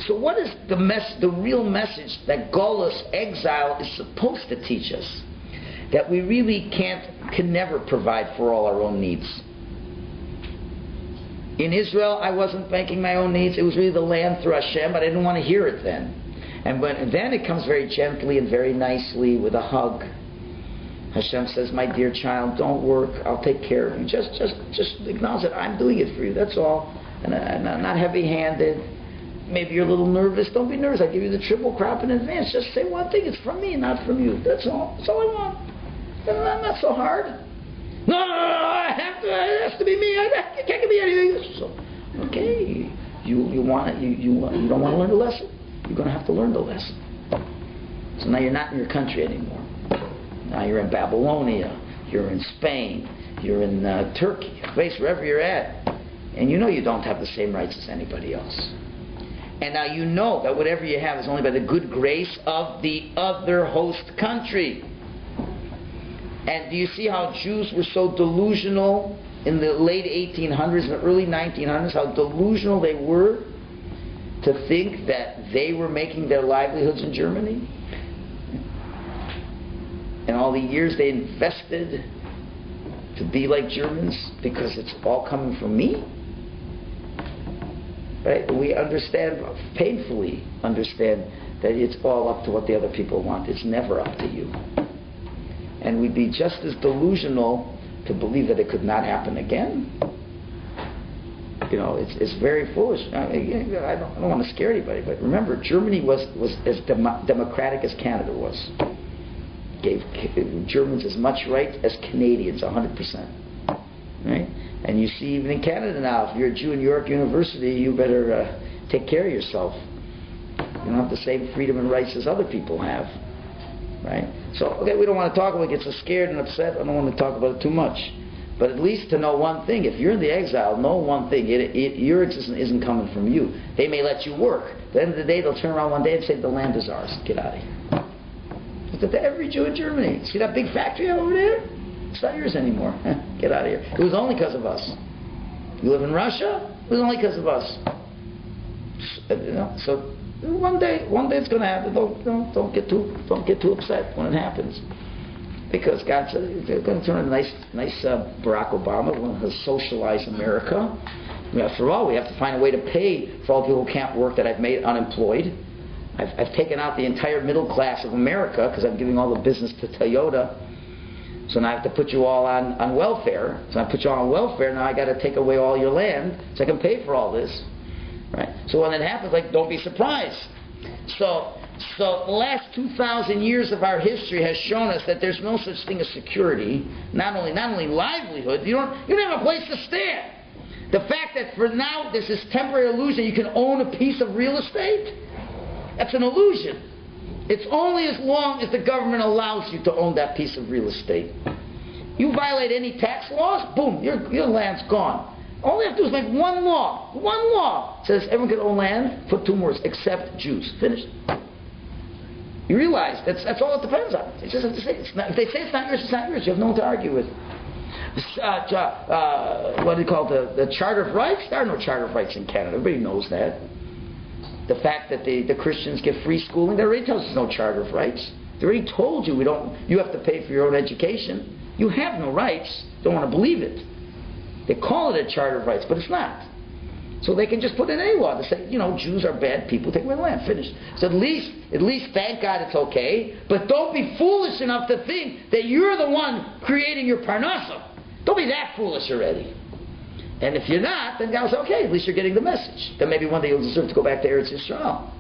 So what is the real message that Gullus, exile, is supposed to teach us? That we really can never provide for all our own needs. In Israel, I wasn't making my own needs. It was really the land through Hashem, but I didn't want to hear it then. And then it comes very gently and very nicely with a hug. Hashem says, my dear child, don't work. I'll take care of you. Just acknowledge that I'm doing it for you. That's all. And I'm not heavy-handed. Maybe you're a little nervous. Don't be nervous. I give you the triple crop in advance. Just say one thing. It's from me, not from you. That's all. That's all I want. Not so hard. No, it has to be me. It can't be anything. So, okay, you don't want to learn the lesson. You're going to have to learn the lesson. So now you're not in your country anymore. Now you're in Babylonia. You're in Spain. You're in Turkey, a place wherever you're at, and you know you don't have the same rights as anybody else. And now you know that whatever you have is only by the good grace of the other host country. And do you see how Jews were so delusional in the late 1800s and the early 1900s, how delusional they were to think that they were making their livelihoods in Germany? And all the years they invested to be like Germans because it's all coming from me? Right? We painfully understand that it's all up to what the other people want. It's never up to you. And we'd be just as delusional to believe that it could not happen again. It's very foolish. I don't want to scare anybody, but remember, Germany was as democratic as Canada was. Gave Germans as much right as Canadians, 100%. Right? And you see, even in Canada now, if you're a Jew in York University, you better take care of yourself. You don't have the same freedom and rights as other people have. Right? So, okay, we don't want to talk about it, get so scared and upset. I don't want to talk about it too much. But at least to know one thing, if you're in the exile, know one thing, your existence isn't coming from you. They may let you work. At the end of the day, they'll turn around one day and say, the land is ours. Get out of here. Look at every Jew in Germany. See that big factory over there? It's not yours anymore. Get out of here. It was only because of us. You live in Russia? It was only because of us. So one day it's going to happen. Don't get too upset when it happens, because God said they're going to turn a nice Barack Obama will socialize America. After all, we have to find a way to pay for all the people who can't work that I've made unemployed. I've taken out the entire middle class of America because I'm giving all the business to Toyota. So now I have to put you all on welfare. So I put you all on welfare. Now I got to take away all your land so I can pay for all this. Right? So when it happens, don't be surprised. So the last 2,000 years of our history has shown us that there's no such thing as security. Not only livelihood. You don't have a place to stand. The fact that for now there's this temporary illusion you can own a piece of real estate, that's an illusion. It's only as long as the government allows you to own that piece of real estate. You violate any tax laws, boom, your land's gone. All we have to do is make one law. One law says everyone can own land. Put 2 words, except Jews. Finished. You realize that's all it depends on. They just have to say it's not. If they say it's not yours, it's not yours. You have no one to argue with. What do you call the Charter of Rights? There are no Charter of Rights in Canada. Everybody knows that. The fact that the Christians get free schooling, they already tells us no Charter of Rights. They already told you you have to pay for your own education. You have no rights. Don't want to believe it. They call it a Charter of Rights, but it's not. So they can just put in any law to say, Jews are bad people, take away the land, finish. So at least, thank God it's okay, but don't be foolish enough to think that you're the one creating your parnasa. Don't be that foolish already. And if you're not, then God will say, okay, at least you're getting the message. Then maybe one day you'll deserve to go back to Eretz Yisrael.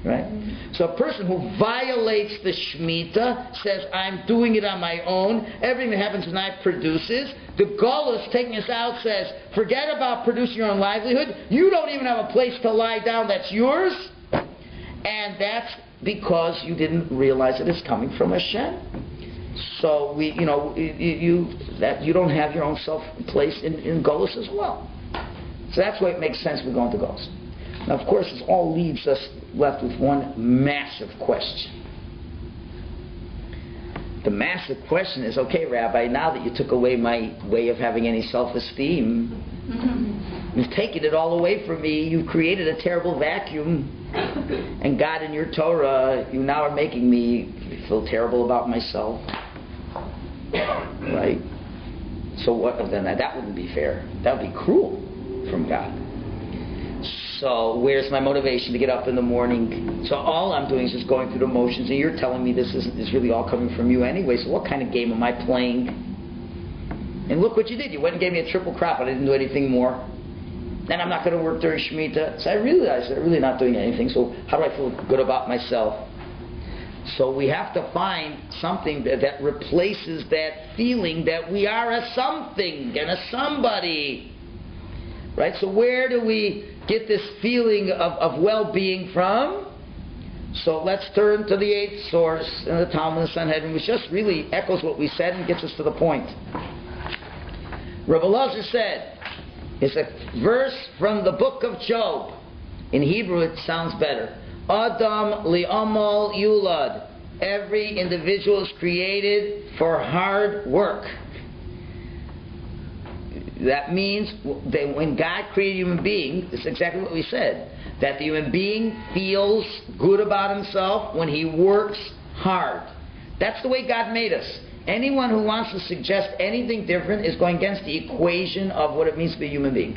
Right? So a person who violates the Shemitah says, I'm doing it on my own. Everything that happens when I produces. The Golos taking us out says, forget about producing your own livelihood. You don't even have a place to lie down that's yours. And that's because you didn't realize that it's coming from Hashem. So you don't have your own place in Golos as well. So that's why it makes sense we go into Golos. Now, of course, this all leaves us left with one massive question. The massive question is, okay, Rabbi, now that you took away my way of having any self-esteem, you've taken it all away from me, you've created a terrible vacuum, and God, in your Torah, you now are making me feel terrible about myself. Right? So what? Then that wouldn't be fair. That would be cruel from God. So where's my motivation to get up in the morning? So all I'm doing is just going through the motions, and you're telling me this is really all coming from you anyway. So what kind of game am I playing? And look what you did. You went and gave me a triple crop. I didn't do anything more. And I'm not going to work during Shemitah. So I realized that I'm really not doing anything. So how do I feel good about myself? So we have to find something that replaces that feeling that we are a something and a somebody. Right? So where do we get this feeling of well-being from? So let's turn to the 8th source in the Talmud and Sanhedrin, which just really echoes what we said and gets us to the point. Rabbi Elazar said, it's a verse from the book of Job. In Hebrew it sounds better. Adam li'amal yulad. Every individual is created for hard work. That means that when God created a human being, it's exactly what we said, that the human being feels good about himself when he works hard. That's the way God made us. Anyone who wants to suggest anything different is going against the equation of what it means to be a human being.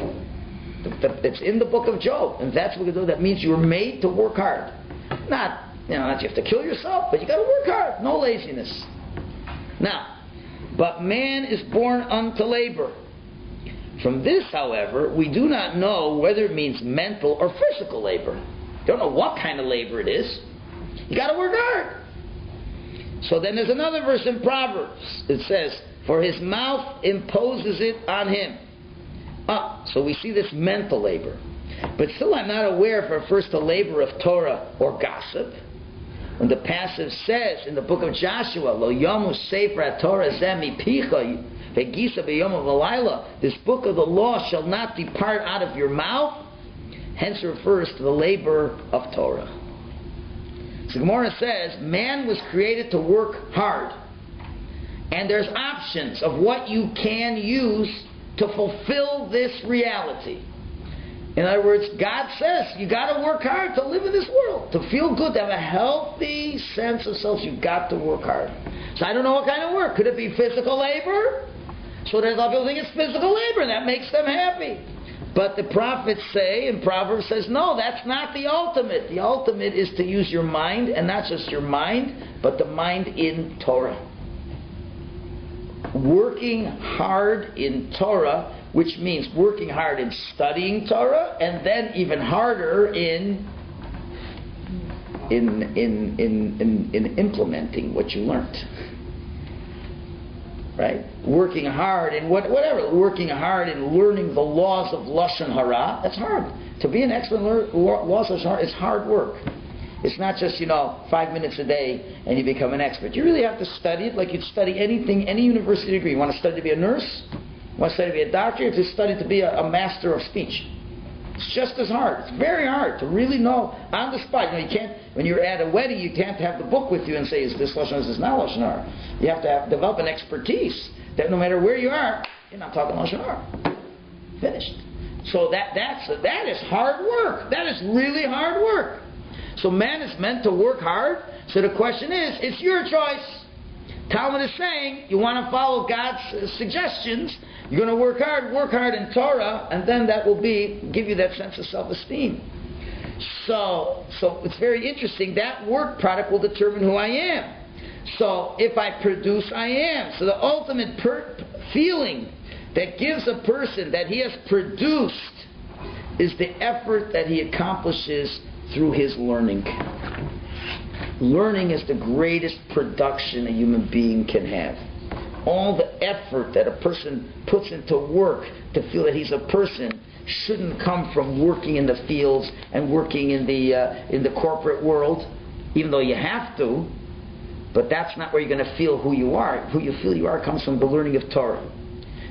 It's in the book of Job, and that's what we do. That means you were made to work hard. Not you have to kill yourself, but you got to work hard. No laziness. Now, but man is born unto labor. From this, however, we do not know whether it means mental or physical labor. You don't know what kind of labor it is. You got to work hard. So then there's another verse in Proverbs. It says, for his mouth imposes it on him. So we see this mental labor. But still I'm not aware if it refers to labor of Torah or gossip. When the passage says in the book of Joshua, Lo yomu sefer Torah zemi picha v'gisa b'yom v'layla, this book of the law shall not depart out of your mouth, hence it refers to the labor of Torah. So Gemara says, man was created to work hard. And there's options of what you can use to fulfill this reality. In other words, God says you got to work hard to live in this world, to feel good, to have a healthy sense of self. You got to work hard. So I don't know what kind of work. Could it be physical labor? So there's a lot of people think it's physical labor, and that makes them happy. But the prophets say, and Proverbs says, no, that's not the ultimate. The ultimate is to use your mind, and not just your mind, but the mind in Torah. Working hard in Torah, which means working hard in studying Torah, and then even harder in implementing what you learned. Right? Working hard in whatever. Working hard in learning the laws of Lashon Hara. That's hard. To be an expert in laws of Lashon Hara is hard work. It's not just, 5 minutes a day and you become an expert. You really have to study it like you'd study anything, any university degree. You want to study to be a nurse? You want to study to be a doctor? You have to study to be a master of speech. It's just as hard. It's very hard to really know on the spot. You can't, when you're at a wedding, you can't have the book with you and say, is this Lashon Hara, is this not Lashon Hara? You have to develop an expertise that no matter where you are, you're not talking Lashon Hara. Finished. So that is hard work. That is really hard work. So man is meant to work hard. So the question is, it's your choice. Talmud is saying, you want to follow God's suggestions, you're going to work hard in Torah, and then that will give you that sense of self-esteem. So it's very interesting. That work product will determine who I am. So if I produce, I am. So the ultimate feeling that gives a person that he has produced is the effort that he accomplishes through his learning. Learning is the greatest production a human being can have. All the effort that a person puts into work to feel that he's a person shouldn't come from working in the fields and working in the corporate world, even though you have to. But that's not where you're going to feel who you are. Who you feel you are comes from the learning of Torah.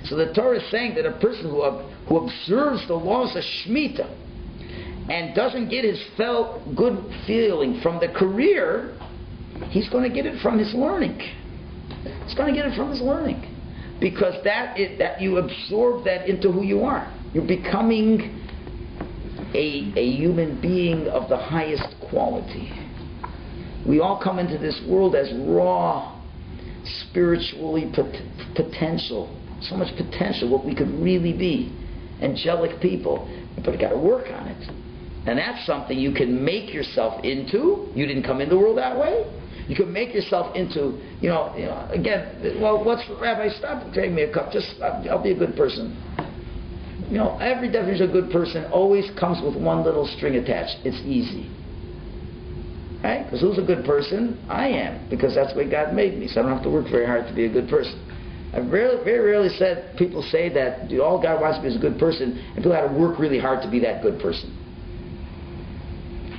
So the Torah is saying that a person who observes the laws of Shemitah and doesn't get his good feeling from the career, he's going to get it from his learning. He's going to get it from his learning. Because that you absorb that into who you are. You're becoming a human being of the highest quality. We all come into this world as raw, spiritually potential. So much potential, what we could really be. Angelic people. But you got to work on it. And that's something you can make yourself into. You didn't come in the world that way. You can make yourself into, again, well, Rabbi, stop, take me a cup. I'll be a good person. Every definition of a good person always comes with one little string attached. It's easy. Right? Because who's a good person? I am. Because that's the way God made me. So I don't have to work very hard to be a good person. I've very rarely said, people say that all God wants to be is a good person, and people have to work really hard to be that good person.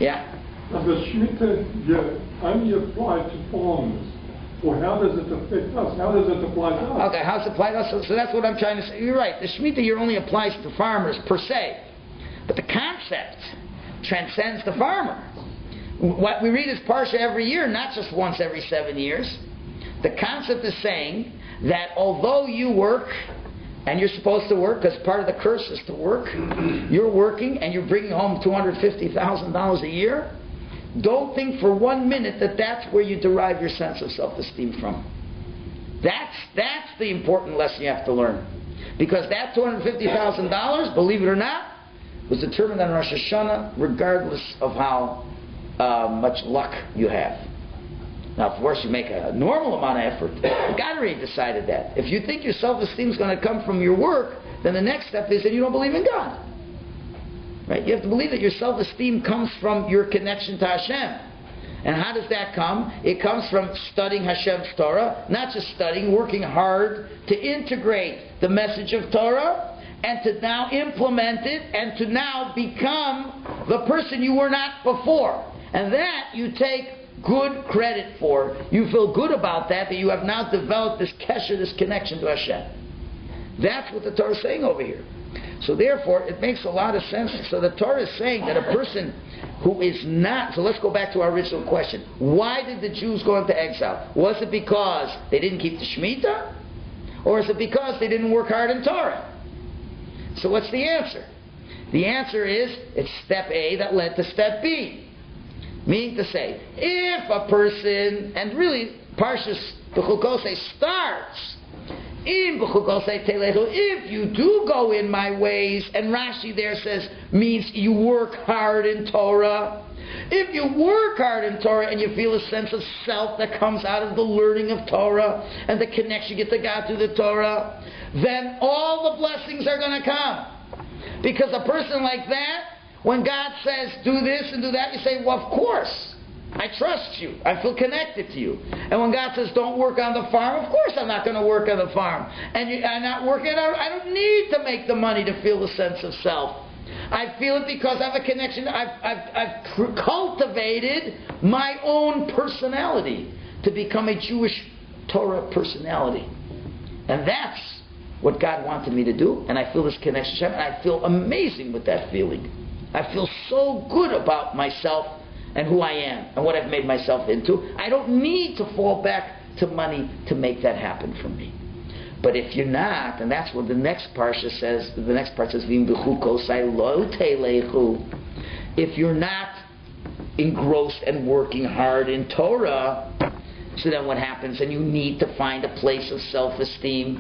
Yeah? Now the Shemitah only applies to farmers. Or how does it affect us? How does it apply to us? Okay, how does it apply to us? So that's what I'm trying to say. You're right. The Shemitah here only applies to farmers per se. But the concept transcends the farmer. What we read is Parsha every year, not just once every 7 years. The concept is saying that although you work, and you're supposed to work, because part of the curse is to work, you're working and you're bringing home $250,000 a year, don't think for 1 minute that that's where you derive your sense of self-esteem from. That's the important lesson you have to learn. Because that $250,000, believe it or not, was determined on Rosh Hashanah regardless of how much luck you have. Now, of course, you make a normal amount of effort. God already decided that. If you think your self-esteem is going to come from your work, then the next step is that you don't believe in God. Right? You have to believe that your self-esteem comes from your connection to Hashem. And how does that come? It comes from studying Hashem's Torah, not just studying, working hard to integrate the message of Torah and to now implement it and to now become the person you were not before. And that you take good credit for. You feel good about that you have now developed this kesher, this connection to Hashem. That's what the Torah is saying over here. So therefore, it makes a lot of sense. So the Torah is saying that a person who is not... So let's go back to our original question. Why did the Jews go into exile? Was it because they didn't keep the Shemitah? Or is it because they didn't work hard in Torah? So what's the answer? The answer is, it's step A that led to step B. Meaning to say, if a person, and really, Parshas Bechukatai starts, if you do go in my ways, and Rashi there says, means you work hard in Torah. If you work hard in Torah and you feel a sense of self that comes out of the learning of Torah and the connection you get to God through the Torah, then all the blessings are going to come. Because a person like that, when God says, do this and do that, you say, well, of course. I trust you. I feel connected to you. And when God says, don't work on the farm, of course I'm not going to work on the farm. And I'm not working, I don't need to make the money to feel the sense of self. I feel it because I have a connection. I've cultivated my own personality to become a Jewish Torah personality. And that's what God wanted me to do. And I feel this connection to Hashem. And I feel amazing with that feeling. I feel so good about myself and who I am and what I've made myself into. I don't need to fall back to money to make that happen for me. But if you're not, and that's what the next Parsha says, the next part says, if you're not engrossed and working hard in Torah, so then what happens? And you need to find a place of self-esteem.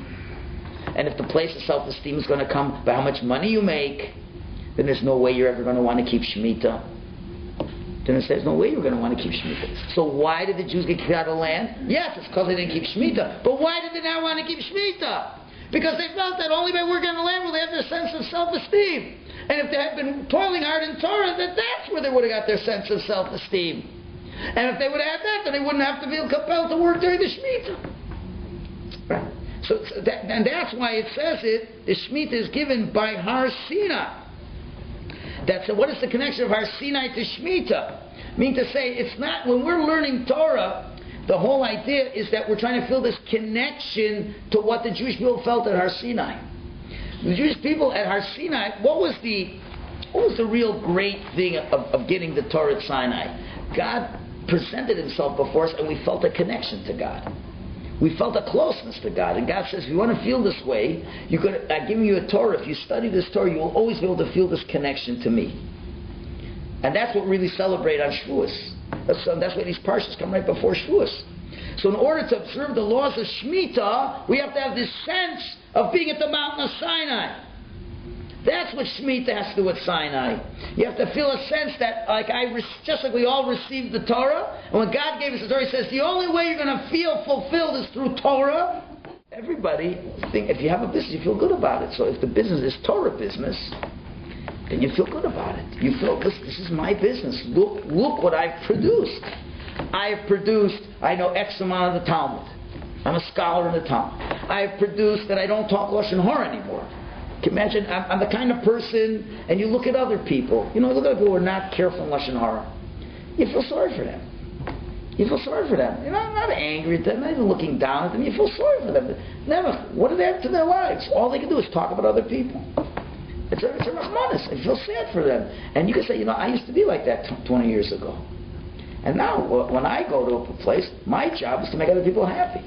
And if the place of self-esteem is going to come by how much money you make, then there's no way you're ever going to want to keep Shemitah. Then there's no way you're going to want to keep Shemitah. So why did the Jews get kicked out of the land? Yes, it's because they didn't keep Shemitah. But why did they not want to keep Shemitah? Because they felt that only by working on the land will they have their sense of self-esteem. And if they had been toiling hard in Torah, that's where they would have got their sense of self-esteem. And if they would have had that, then they wouldn't have to feel compelled to work during the Shemitah. Right? And that's why it says the Shemitah is given by Har Sinai. What is the connection of Har Sinai to Shemitah? I mean to say, it's not, when we're learning Torah, the whole idea is that we're trying to feel this connection to what the Jewish people felt at Har Sinai. The Jewish people at Har Sinai, what was the real great thing of getting the Torah at Sinai? God presented Himself before us, and we felt a connection to God. We felt a closeness to God. And God says, if you want to feel this way, I'm giving you a Torah. If you study this Torah, you will always be able to feel this connection to me. And that's what we really celebrate on Shavuos. That's why these Parshas come right before Shavuos. So in order to observe the laws of Shemitah, we have to have this sense of being at the mountain of Sinai. That's what Shemitah has to do with Sinai. You have to feel a sense that, just like we all received the Torah, and when God gave us the Torah, He says, the only way you're going to feel fulfilled is through Torah. Everybody think, if you have a business, you feel good about it. So if the business is Torah business, then you feel good about it. You feel, this is my business. Look what I've produced. I know X amount of the Talmud. I'm a scholar in the Talmud. I've produced that I don't talk Lashon Hara anymore. Can you imagine? I'm the kind of person, and you look at other people. You know, look at people who are not careful in Lashon Hara. You feel sorry for them. You feel sorry for them. You're not angry at them, not even looking down at them. You feel sorry for them. Never. What do they have to their lives? All they can do is talk about other people. It's a rahmanas. I feel sad for them. And you can say, I used to be like that 20 years ago. And now, when I go to a place, my job is to make other people happy.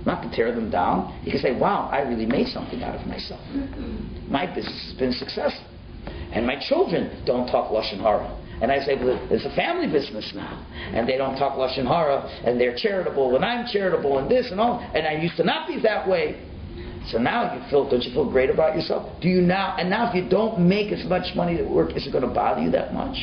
Not to tear them down. You can say, wow, I really made something out of myself. My business has been successful. And my children don't talk Lashon Hara. And I say, well, it's a family business now. And they don't talk Lashon Hara, and they're charitable, and I'm charitable, and this and all. And I used to not be that way. So now don't you feel great about yourself? Do you now? And now if you don't make as much money at work, is it going to bother you that much?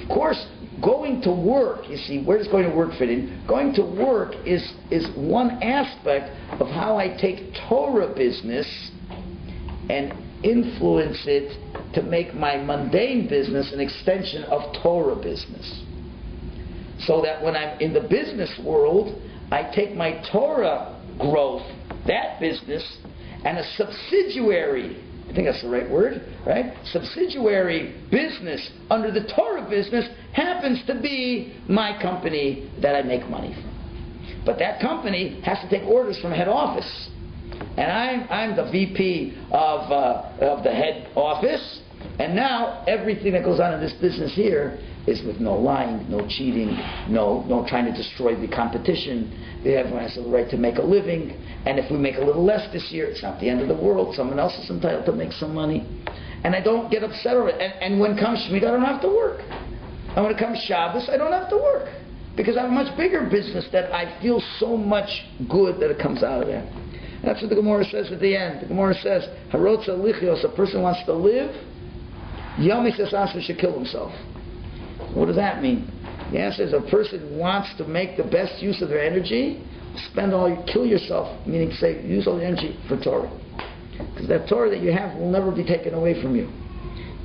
Of course, going to work, you see, where does going to work fit in? Going to work is one aspect of how I take Torah business and influence it to make my mundane business an extension of Torah business. So that when I'm in the business world, I take my Torah growth, that business, and a subsidiary, I think that's the right word, right? Subsidiary business under the Torah business happens to be my company that I make money from. But that company has to take orders from head office. And I'm the VP of the head office, and now everything that goes on in this business here is with no lying, no cheating, no trying to destroy the competition. Everyone has the right to make a living, and if we make a little less this year, it's not the end of the world. Someone else is entitled to make some money. And I don't get upset over it. And when it comes Shemitah, I don't have to work. And when it comes Shabbos, I don't have to work. Because I have a much bigger business that I feel so much good that it comes out of there. And that's what the Gemara says at the end. The Gemara says, Harotza lichios, a person wants to live, Yami says Asa should kill himself. What does that mean? The answer is, a person wants to make the best use of their energy, kill yourself, meaning say, use all the energy for Torah. Because that Torah that you have will never be taken away from you.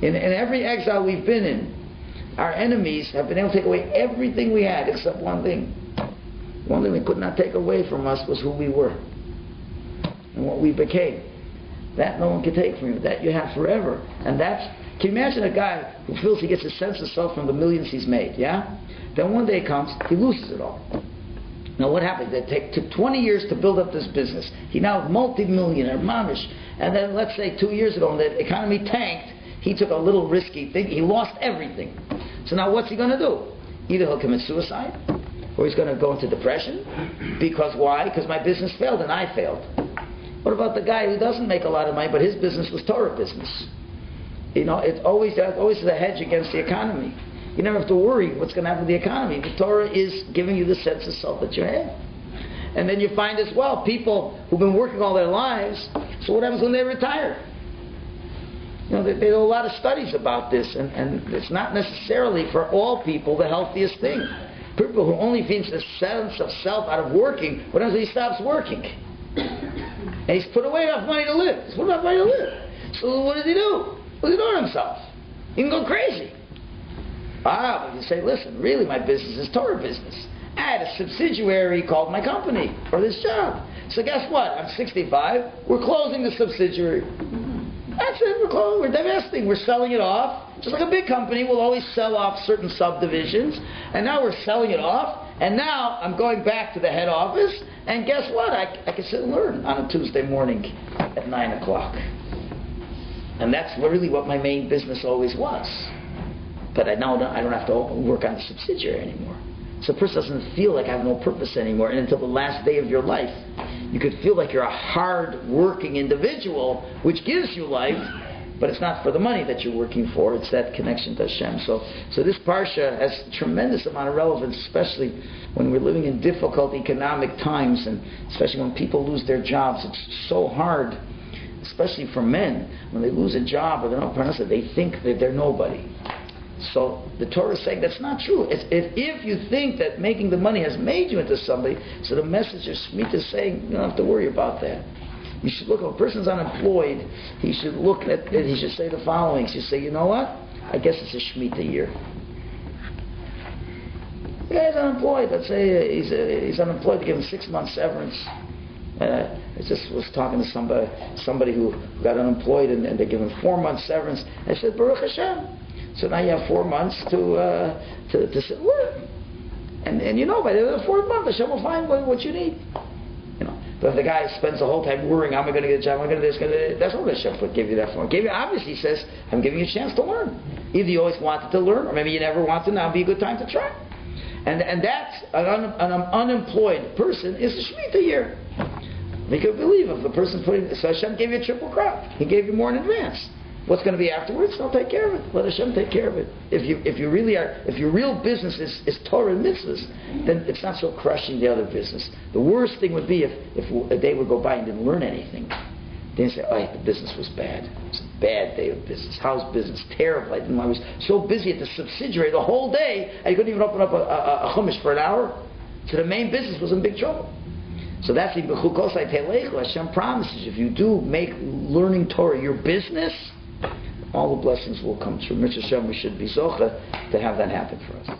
In every exile we've been in, our enemies have been able to take away everything we had except one thing. One thing they could not take away from us was who we were and what we became. that no one can take from you. That you have forever. And can you imagine a guy who feels he gets a sense of self from the millions he's made, yeah? Then one day comes, he loses it all. Now what happens? It took 20 years to build up this business. He now is multi-millionaire, mamish. And then let's say 2 years ago when the economy tanked, he took a little risky thing. He lost everything. So now what's he going to do? Either he'll commit suicide, or he's going to go into depression. Because why? Because my business failed and I failed. What about the guy who doesn't make a lot of money, but his business was Torah business? It's always a hedge against the economy. You never have to worry what's going to happen to the economy. The Torah is giving you the sense of self that you have. And then you find as well, people who've been working all their lives, so what happens when they retire? They do a lot of studies about this, and it's not necessarily for all people the healthiest thing. People who only feel the sense of self out of working, what happens when he stops working? And he's put away enough money to live. He's put enough money to live. So what does he do? What does he do to himself? He can go crazy. But you say, listen, really my business is Torah business. I had a subsidiary called my company for this job. So guess what? I'm 65. We're closing the subsidiary. That's it. We're divesting. We're selling it off. Just like a big company will always sell off certain subdivisions. And now we're selling it off. And now I'm going back to the head office. And guess what? I can sit and learn on a Tuesday morning at 9 o'clock. And that's really what my main business always was. But I don't have to work on the subsidiary anymore. So the person doesn't feel like I have no purpose anymore. And until the last day of your life, you could feel like you're a hard-working individual, which gives you life, but it's not for the money that you're working for. It's that connection to Hashem. So this Parsha has a tremendous amount of relevance, especially when we're living in difficult economic times, and especially when people lose their jobs. It's so hard, especially for men. When they lose a job or they're not parnasa, they think that they're nobody. So the Torah is saying that's not true. If you think that making the money has made you into somebody, so the message of Shemitah is saying you don't have to worry about that. You should look, if a person's unemployed, he should look at it, he should say the following. He should say, you know what? I guess it's a Shemitah year. The guy's unemployed. Let's say he's unemployed. They give him 6 months severance. I just was talking to somebody who got unemployed, and they give him 4 months severance. I said, Baruch Hashem. So now you have 4 months to sit and work. And by the end of the 4th month, Hashem will find what you need. But if the guy spends the whole time worrying, how am I going to get a job? Am I going to do this? That's what Hashem gave you that for. Obviously, he says, I'm giving you a chance to learn. Either you always wanted to learn, or maybe you never want to. Now would be a good time to try. And that's an unemployed person is the Shemitah year. You can believe if the person's so Hashem gave you a triple crop. He gave you more in advance. What's going to be afterwards? I'll take care of it. Let Hashem take care of it. If your real business is Torah and mitzvahs, then it's not so crushing the other business. The worst thing would be if a day would go by and didn't learn anything. Then you say, the business was bad. It was a bad day of business. How's business? Terrible. I was so busy at the subsidiary the whole day, I couldn't even open up a chumash for an hour. So the main business was in big trouble. So that's the Bechukatai telechu. Hashem promises if you do make learning Torah your business, all the blessings will come true. Mitzvah Hashem, we should be zocha to have that happen for us.